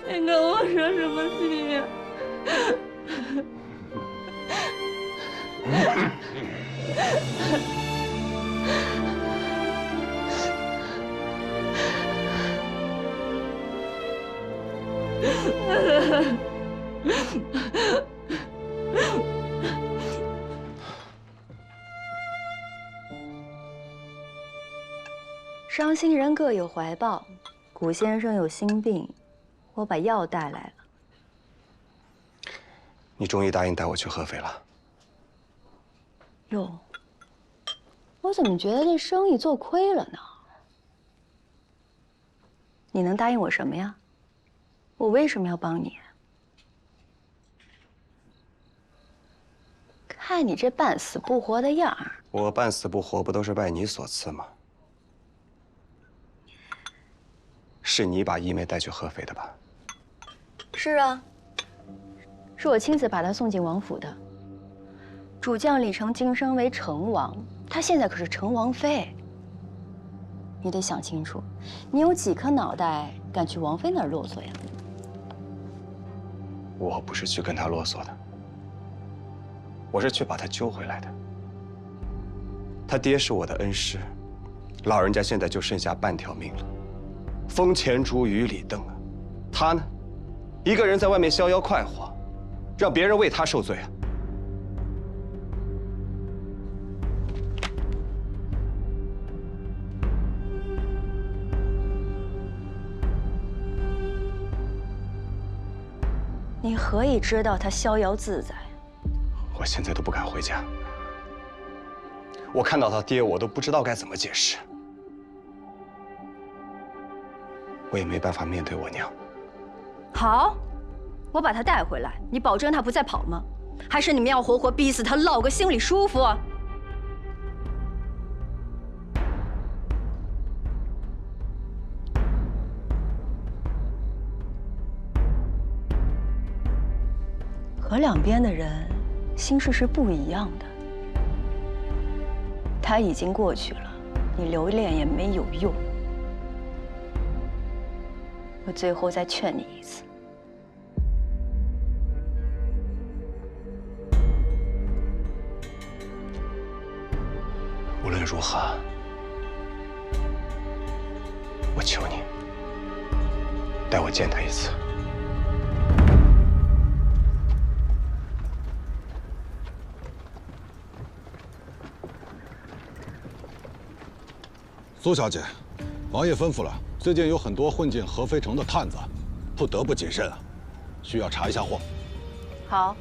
爹，你跟我说什么气呀？伤心人各有怀抱，古先生有心病，我把药带来了。你终于答应带我去合肥了。哟，我怎么觉得这生意做亏了呢？你能答应我什么呀？我为什么要帮你？看你这半死不活的样儿，我半死不活，不都是拜你所赐吗？是你把一梅带去合肥的吧？是啊，是我亲自把她送进王府的。主将李成晋升为成王，她现在可是成王妃。你得想清楚，你有几颗脑袋敢去王妃那儿啰嗦呀？我不是去跟她啰嗦的，我是去把她救回来的。她爹是我的恩师，老人家现在就剩下半条命了。风前烛雨里灯啊，他呢，一个人在外面逍遥快活，让别人为他受罪啊！你何以知道他逍遥自在？我现在都不敢回家。我看到他爹，我都不知道该怎么解释。我也没办法面对我娘。好，我把他带回来，你保证他不再跑吗？还是你们要活活逼死他，落个心里舒服？河两边的人心事是不一样的。他已经过去了，你留恋也没有用。我最后再劝你一次。无论如何，我求你带我见他一次。苏小姐，王爷吩咐了，最近有很多混进合肥城的探子，不得不谨慎啊，需要查一下货。好。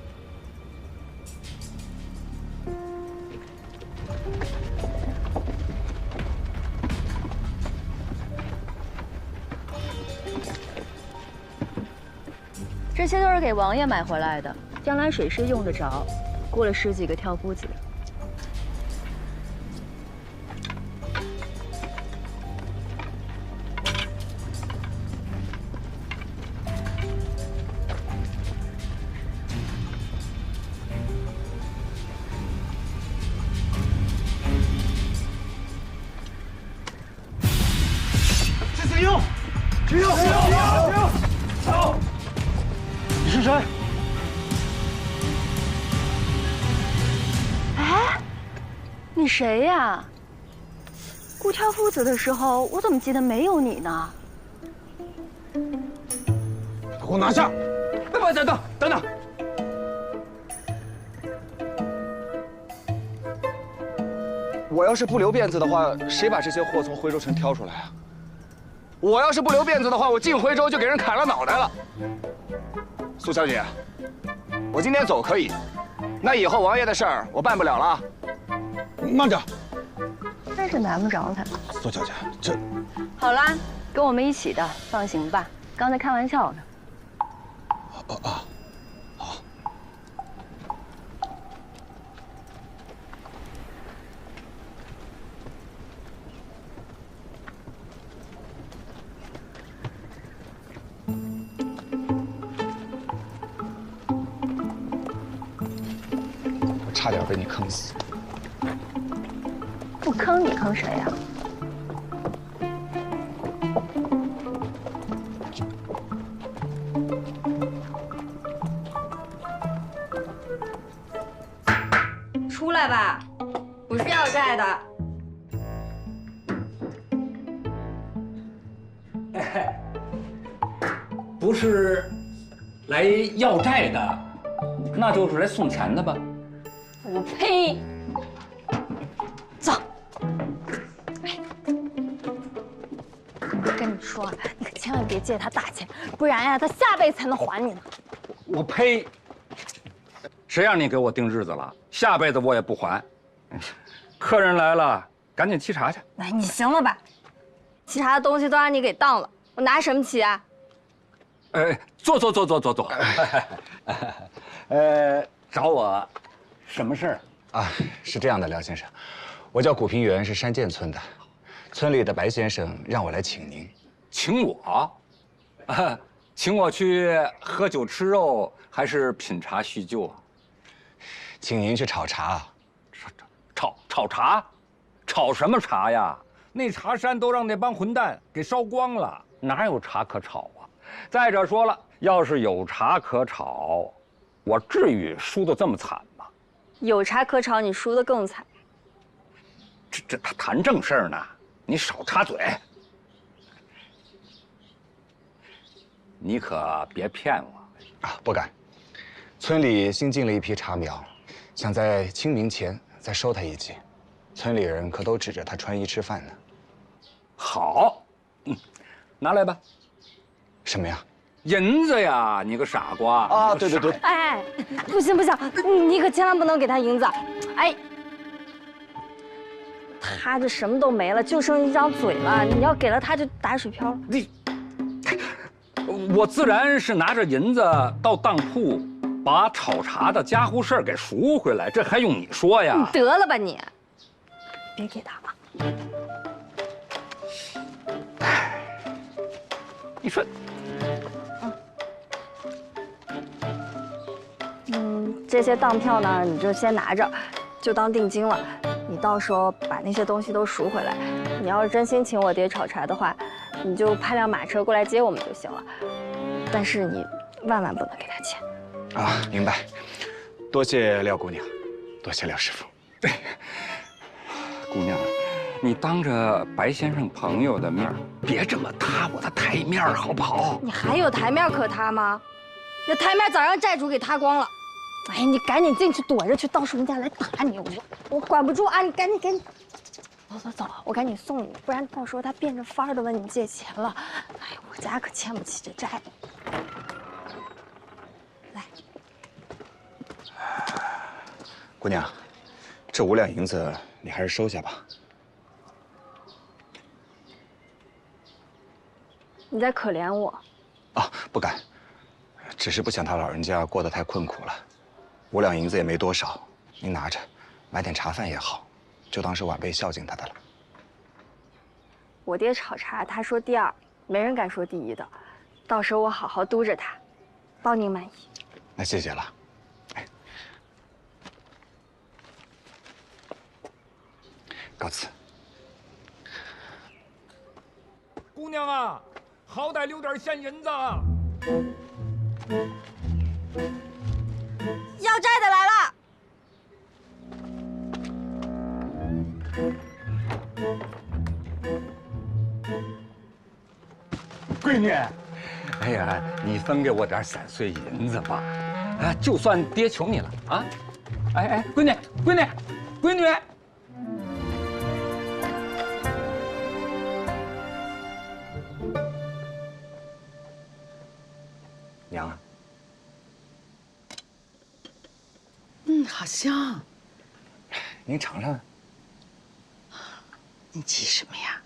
这些都是给王爷买回来的，将来水师用得着，雇了10几个挑夫子。只有，走！你是谁？哎，你谁呀？雇挑夫子的时候，我怎么记得没有你呢？给我拿下！不，等等！我要是不留辫子的话，谁把这些货从徽州城挑出来啊？我要是不留辫子的话，我进徽州就给人砍了脑袋了。苏小姐，我今天走可以，那以后王爷的事儿我办不了了。慢着，真是难不着他。苏小姐，这……好啦，跟我们一起的，放行吧。刚才开玩笑呢。好。差点被你坑死。不坑你坑谁呀？出来吧，不是要债的。不是来要债的，那就是来送钱的吧？我呸！走。跟你说，你可千万别借他大钱，不然呀，他下辈子才能还你呢。我呸！谁让你给我定日子了？下辈子我也不还。客人来了，赶紧沏茶去。哎，你行了吧？沏茶的东西都让你给当了，我拿什么沏啊？坐。找我什么事儿啊？是这样的，廖先生，我叫古平原，是山涧村的。村里的白先生让我来请您。请我？请我去喝酒吃肉，还是品茶叙旧啊？请您去炒茶。炒茶？炒什么茶呀？那茶山都让那帮混蛋给烧光了，哪有茶可炒啊？再者说了，要是有茶可炒，我至于输得这么惨吗？有茶可炒，你输得更惨。这他谈正事儿呢，你少插嘴。你可别骗我啊！不敢。村里新进了一批茶苗，想在清明前再收他一季。村里人可都指着他穿衣吃饭呢。好，拿来吧。什么呀？银子呀！你个傻瓜啊！对对对。哎，不行不行，你可千万不能给他银子。哎，他这什么都没了，就剩一张嘴了。你要给了他，就打水漂了。我自然是拿着银子到当铺，把炒茶的家伙事儿给赎回来，这还用你说呀？得了吧你，别给他了。你说，这些当票呢，你就先拿着，就当定金了。你到时候把那些东西都赎回来。你要是真心请我爹炒茶的话，你就派辆马车过来接我们就行了。但是你万万不能给他钱。啊，明白。多谢廖姑娘，多谢廖师傅。姑娘，你当着白先生朋友的面，别这么塌我的台面好不好？你还有台面可塌吗？那台面早让债主给塌光了。哎，你赶紧进去躲着去，到时候人家来打你，我管不住啊！你赶紧，走，我赶紧送你，不然到时候他变着法儿的问你借钱了。哎，我家可欠不起这债。来，姑娘，这5两银子你还是收下吧。你在可怜我？啊，不敢，只是不想他老人家过得太困苦了。5两银子也没多少，您拿着，买点茶饭也好，就当是晚辈孝敬他的了。我爹炒茶，他说第2，没人敢说第1的。到时候我好好督着他，包您满意。那谢谢了。告辞。姑娘啊，好歹留点现银子。要债的来了。闺女，哎呀，你分给我点散碎银子吧，啊，就算爹求你了啊！哎，闺女，娘啊，好香。您尝尝。你急什么呀？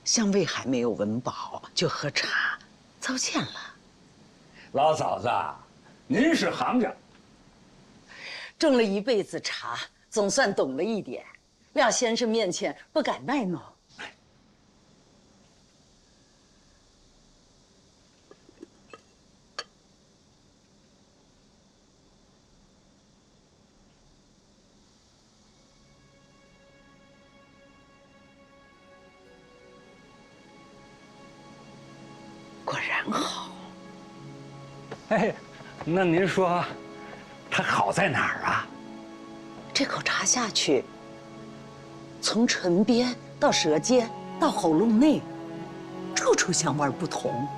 香味还没有闻饱就喝茶，糟践了。老嫂子，您是行家，种了一辈子茶，总算懂了一点。廖先生面前不敢卖弄。果然好。哎，那您说，它好在哪儿啊？这口茶下去，从唇边到舌尖到喉咙内，处处香味不同。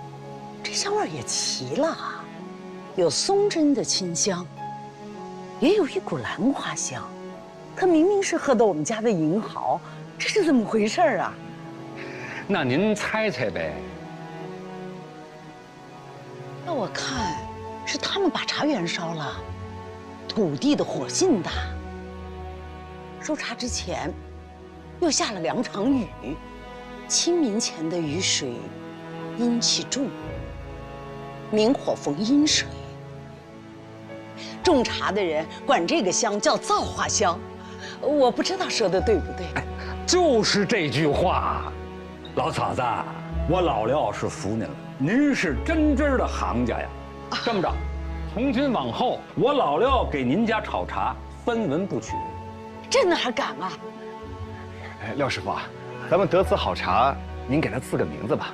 这香味也齐了，有松针的清香，也有一股兰花香。它明明是喝的我们家的银毫，这是怎么回事啊？那您猜猜呗。那我看是他们把茶园烧了，土地的火性大。收茶之前，又下了2场雨，清明前的雨水阴气重，明火逢阴水。种茶的人管这个香叫造化香，我不知道说的对不对。就是这句话，老嫂子，我老廖是服您了。您是真真的行家呀！这么着，从今往后，我老廖给您家炒茶分文不取。这哪敢啊！哎，廖师傅啊，咱们得此好茶，您给他赐个名字吧。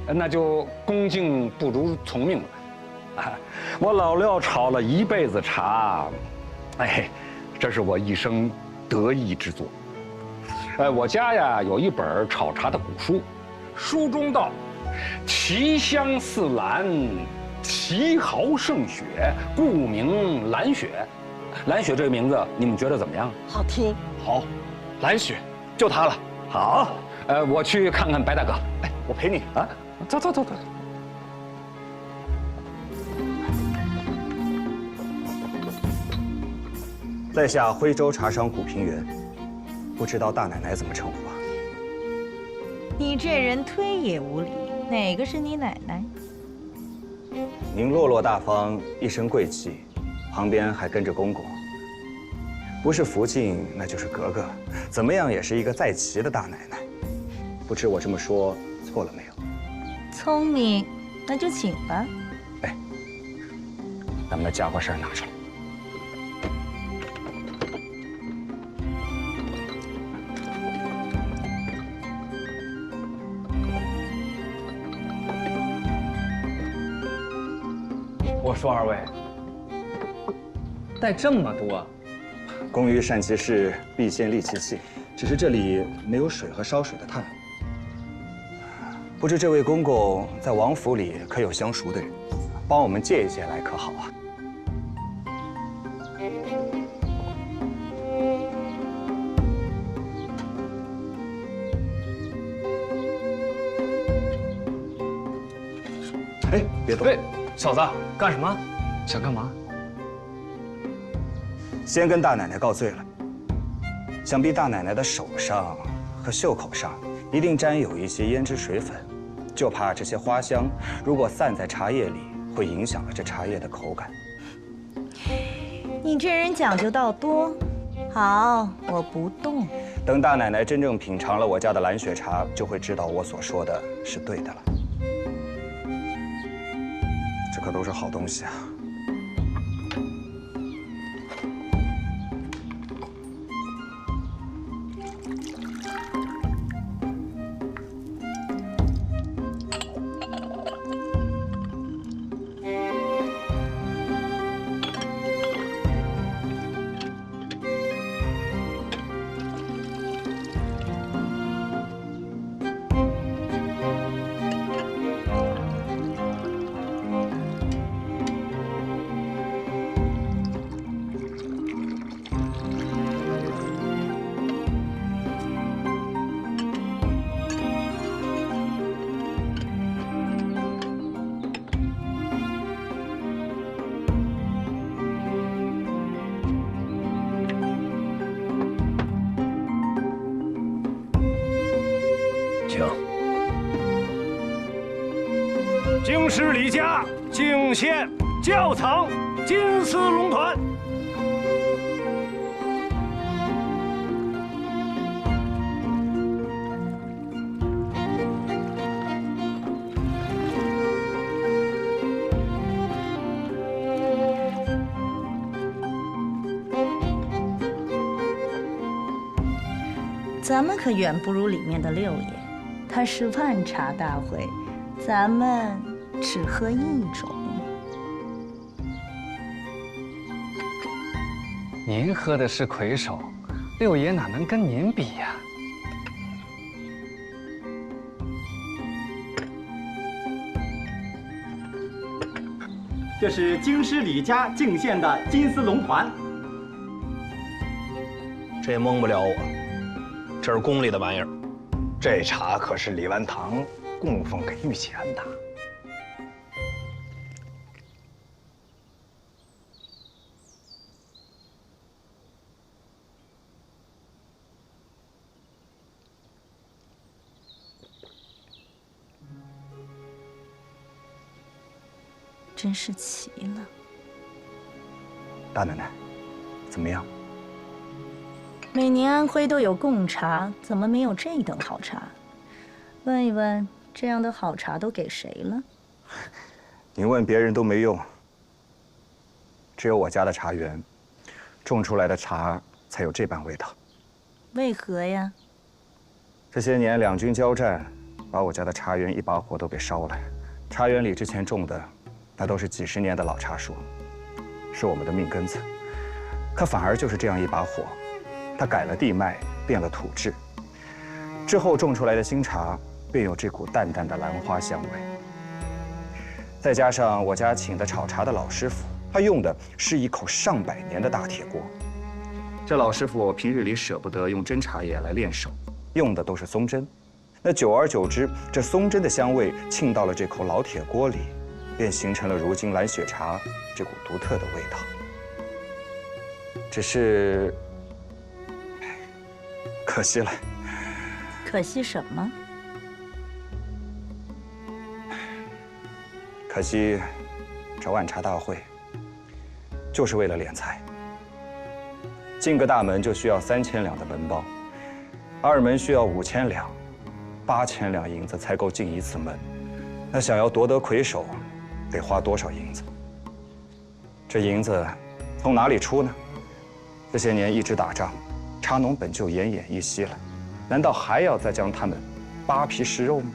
那就恭敬不如从命了。我老廖炒了一辈子茶，哎，这是我一生得意之作。我家呀有一本炒茶的古书，书中道：奇香似兰，旗豪胜雪，故名蓝雪。蓝雪这个名字，你们觉得怎么样？好听。好，蓝雪就它了。好，我去看看白大哥。哎，我陪你啊，走走走走。在下徽州茶商古平原，不知道大奶奶怎么称呼啊？你这人忒也无礼，哪个是你奶奶？您落落大方，一身贵气，旁边还跟着公公，不是福晋，那就是格格，怎么样也是一个在齐的大奶奶。不知我这么说错了没有？聪明，那就请吧。哎，咱们的家伙事儿拿出来。我说二位，带这么多，工欲善其事，必先利其器。只是这里没有水和烧水的炭。不知这位公公在王府里可有相熟的人，帮我们借一借来可好啊？哎，别动！小子，干什么？想干嘛？先跟大奶奶告罪了。想必大奶奶的手上和袖口上一定沾有一些胭脂水粉，就怕这些花香如果散在茶叶里，会影响了这茶叶的口感。你这人讲究到多。好，我不动。等大奶奶真正品尝了我家的蓝雪茶，就会知道我所说的是对的了。这可都是好东西啊！京师李家敬献窖藏金丝龙团。咱们可远不如里面的六爷，他是万茶大会，咱们只喝一种。您喝的是魁首，六爷哪能跟您比呀？这是京师李家敬献的金丝龙团。这也蒙不了我，这是宫里的玩意儿。这茶可是李万堂供奉给御前的。真是奇了。大奶奶，怎么样？每年安徽都有贡茶，怎么没有这等好茶？问一问，这样的好茶都给谁了？您问别人都没用，只有我家的茶园种出来的茶才有这般味道。为何呀？这些年两军交战，把我家的茶园一把火都给烧了。茶园里之前种的，那都是几十年的老茶树，是我们的命根子。可反而就是这样一把火，它改了地脉，变了土质，之后种出来的新茶便有这股淡淡的兰花香味。再加上我家请的炒茶的老师傅，他用的是一口上百年的大铁锅。这老师傅平日里舍不得用真茶叶来练手，用的都是松针。那久而久之，这松针的香味沁到了这口老铁锅里，便形成了如今蓝雪茶这股独特的味道。只是，可惜了。可惜什么？可惜，这万茶大会就是为了敛财。进个大门就需要3000两的门包，二门需要5000两，8000两银子才够进一次门。那想要夺得魁首，得花多少银子？这银子从哪里出呢？这些年一直打仗，茶农本就奄奄一息了，难道还要再将他们扒皮食肉吗？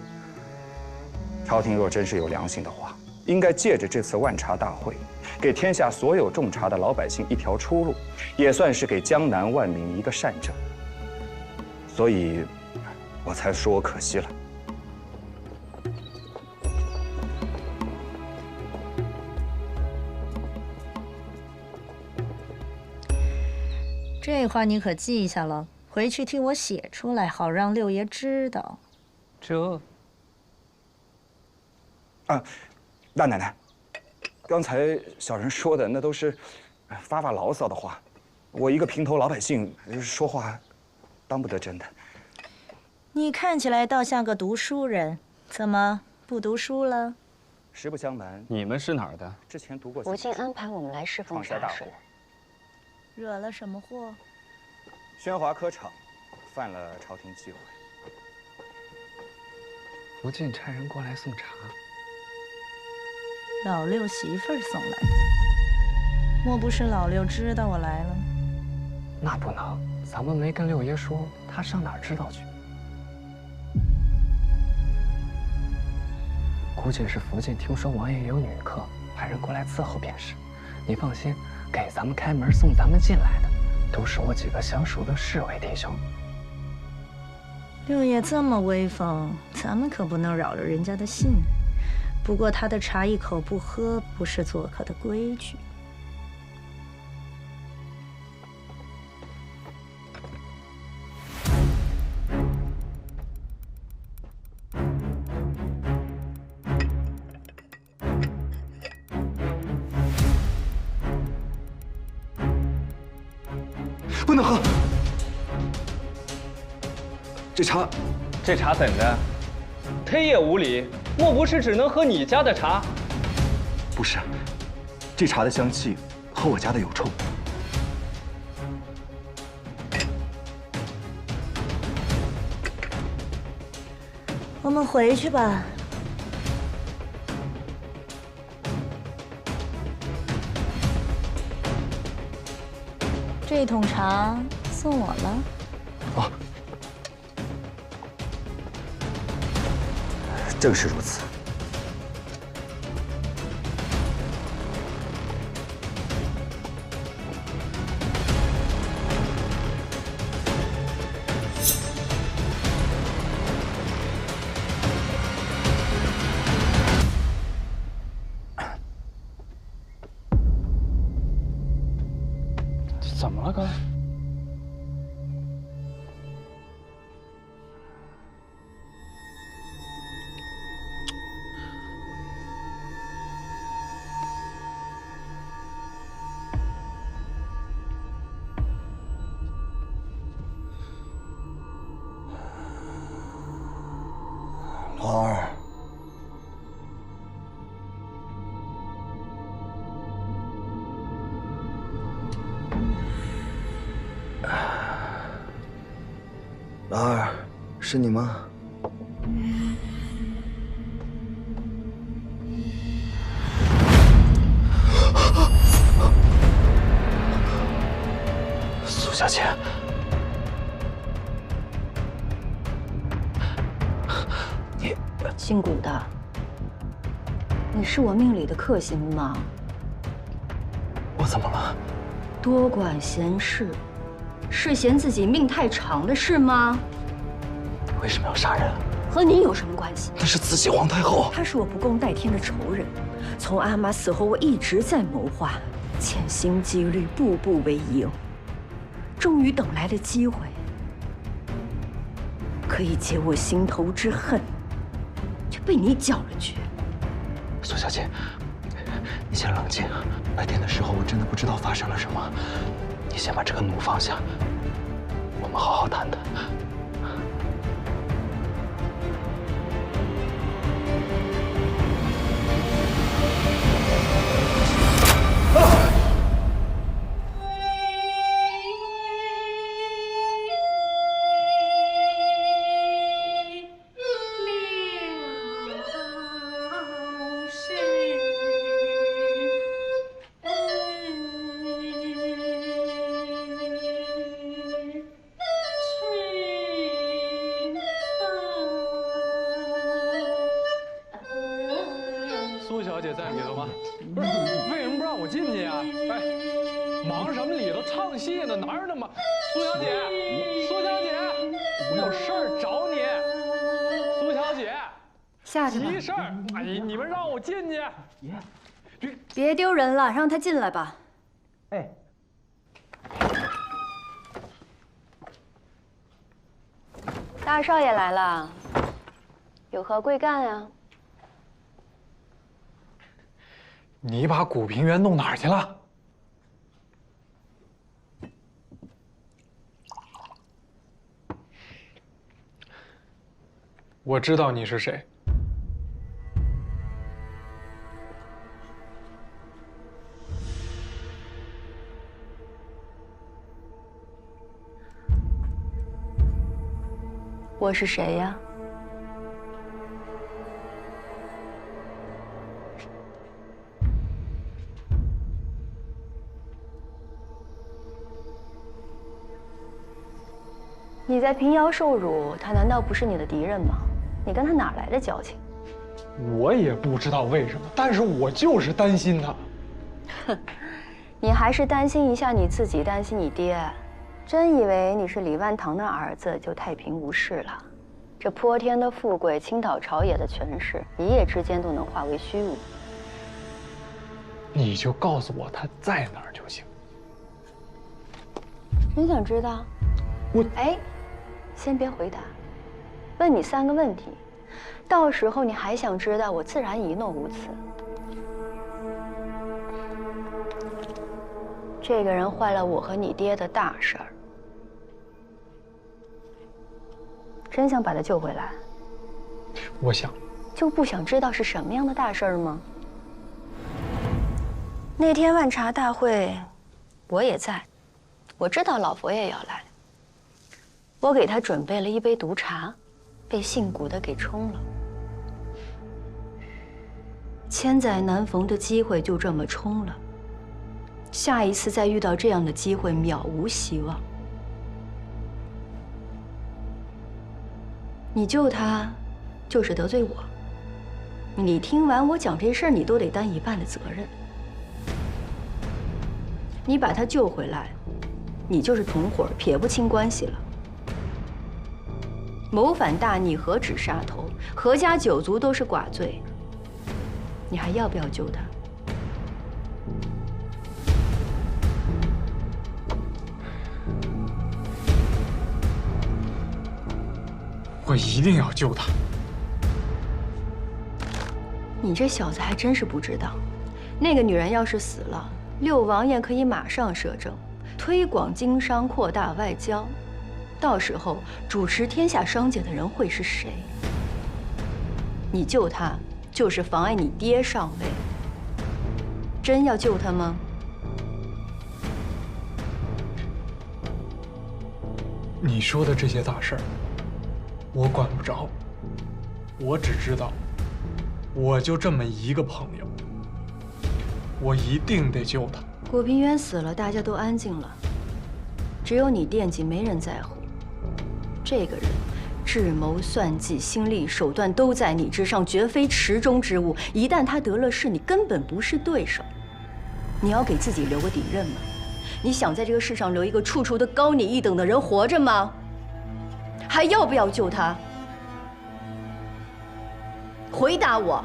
朝廷若真是有良心的话，应该借着这次万茶大会，给天下所有种茶的老百姓一条出路，也算是给江南万民一个善政。所以，我才说可惜了。这话你可记下了，回去替我写出来，好让六爷知道。这……啊，大奶奶，刚才小人说的那都是发牢骚的话，我一个平头老百姓说话当不得真的。你看起来倒像个读书人，怎么不读书了？实不相瞒，你们是哪儿的？之前读过。国靖安排我们来侍奉啥事？惹了什么祸？宣华科场犯了朝廷忌讳。福晋差人过来送茶。老六媳妇儿送来的，莫不是老六知道我来了？那不能，咱们没跟六爷说，他上哪儿知道去？估计是福晋听说王爷有女客，派人过来伺候便是。你放心，给咱们开门送咱们进来的，都是我几个相熟的侍卫弟兄。六爷这么威风，咱们可不能扰了人家的兴。不过他的茶一口不喝，不是做客的规矩。不能喝！这茶怎的？忒也无礼，莫不是只能喝你家的茶？不是，这茶的香气和我家的有冲。我们回去吧。这桶茶送我了。哦，正是如此。怎么了，哥？老二，老二，是你吗？苏小姐，你姓古的，你是我命里的克星吗？我怎么了？多管闲事。是嫌自己命太长的事吗？为什么要杀人？和你有什么关系？那是慈禧皇太后。她是我不共戴天的仇人，从阿玛死后，我一直在谋划，潜心积虑，步步为营，终于等来了机会，可以解我心头之恨，却被你搅了局。苏小姐，你先冷静。白天的时候，我真的不知道发生了什么。你先把这个弩放下，我们好好谈谈。苏小姐在里头吗？不是，为什么不让我进去呀？哎，忙什么里头唱戏呢？哪有那么……苏小姐，苏小姐，我有事儿找你。苏小姐，下去吧。急事儿！哎，你们让我进去。别丢人了，让他进来吧。哎，大少爷来了，有何贵干呀？你把古平原弄哪儿去了？我知道你是谁。我是谁呀？你在平遥受辱，他难道不是你的敌人吗？你跟他哪来的交情？我也不知道为什么，但是我就是担心他。哼，你还是担心一下你自己，担心你爹。真以为你是李万堂的儿子就太平无事了？这泼天的富贵，倾倒朝野的权势，一夜之间都能化为虚无。你就告诉我他在哪儿就行。你想知道？哎，先别回答，问你3个问题，到时候你还想知道，我自然一诺无词。这个人坏了我和你爹的大事儿，真想把他救回来？我想。就不想知道是什么样的大事儿吗？那天万茶大会，我也在，我知道老佛爷要来。我给他准备了一杯毒茶，被姓古的给冲了。千载难逢的机会就这么冲了，下一次再遇到这样的机会，渺无希望。你救他，就是得罪我。你听完我讲这事儿，你都得担一半的责任。你把他救回来，你就是同伙，撇不清关系了。谋反大逆，何止杀头，何家9族都是寡罪。你还要不要救他？我一定要救他。你这小子还真是不知道，那个女人要是死了，6王爷可以马上摄政，推广经商，扩大外交。到时候主持天下商界的人会是谁？你救他，就是妨碍你爹上位。真要救他吗？你说的这些大事儿，我管不着。我只知道，我就这么一个朋友，我一定得救他。古平原死了，大家都安静了，只有你惦记，没人在乎。这个人智谋算计、心力手段都在你之上，绝非池中之物。一旦他得了势，你根本不是对手。你要给自己留个底刃吗？你想在这个世上留一个处处都高你一等的人活着吗？还要不要救他？回答我。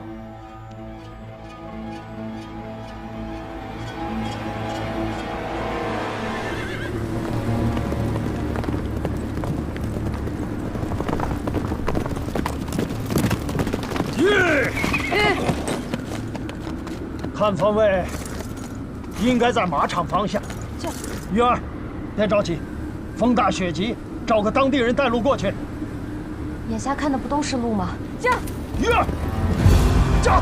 看方位应该在马场方向。玉儿，别着急，风大雪急，找个当地人带路过去。眼下看的不都是路吗？驾！玉儿，驾！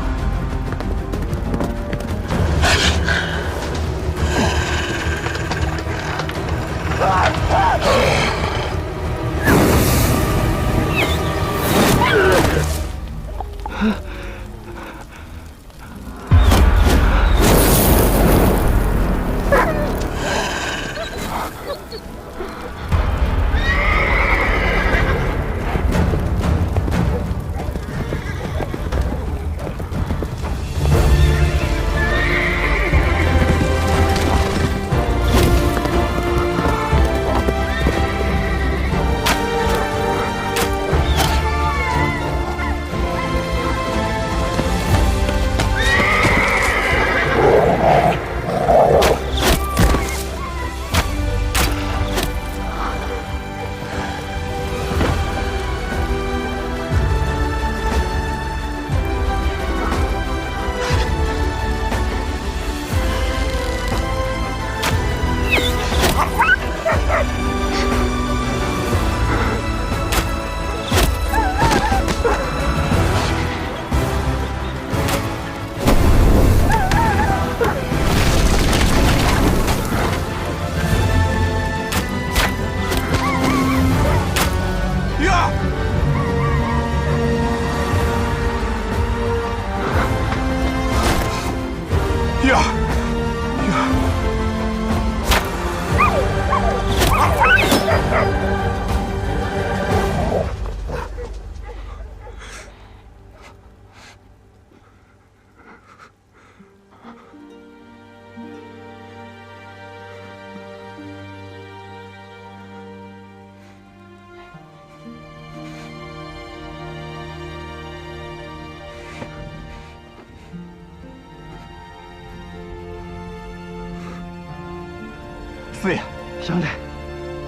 四爷，兄弟，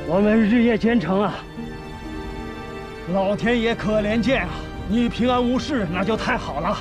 我们日夜兼程啊，老天爷可怜见啊！你平安无事，那就太好了。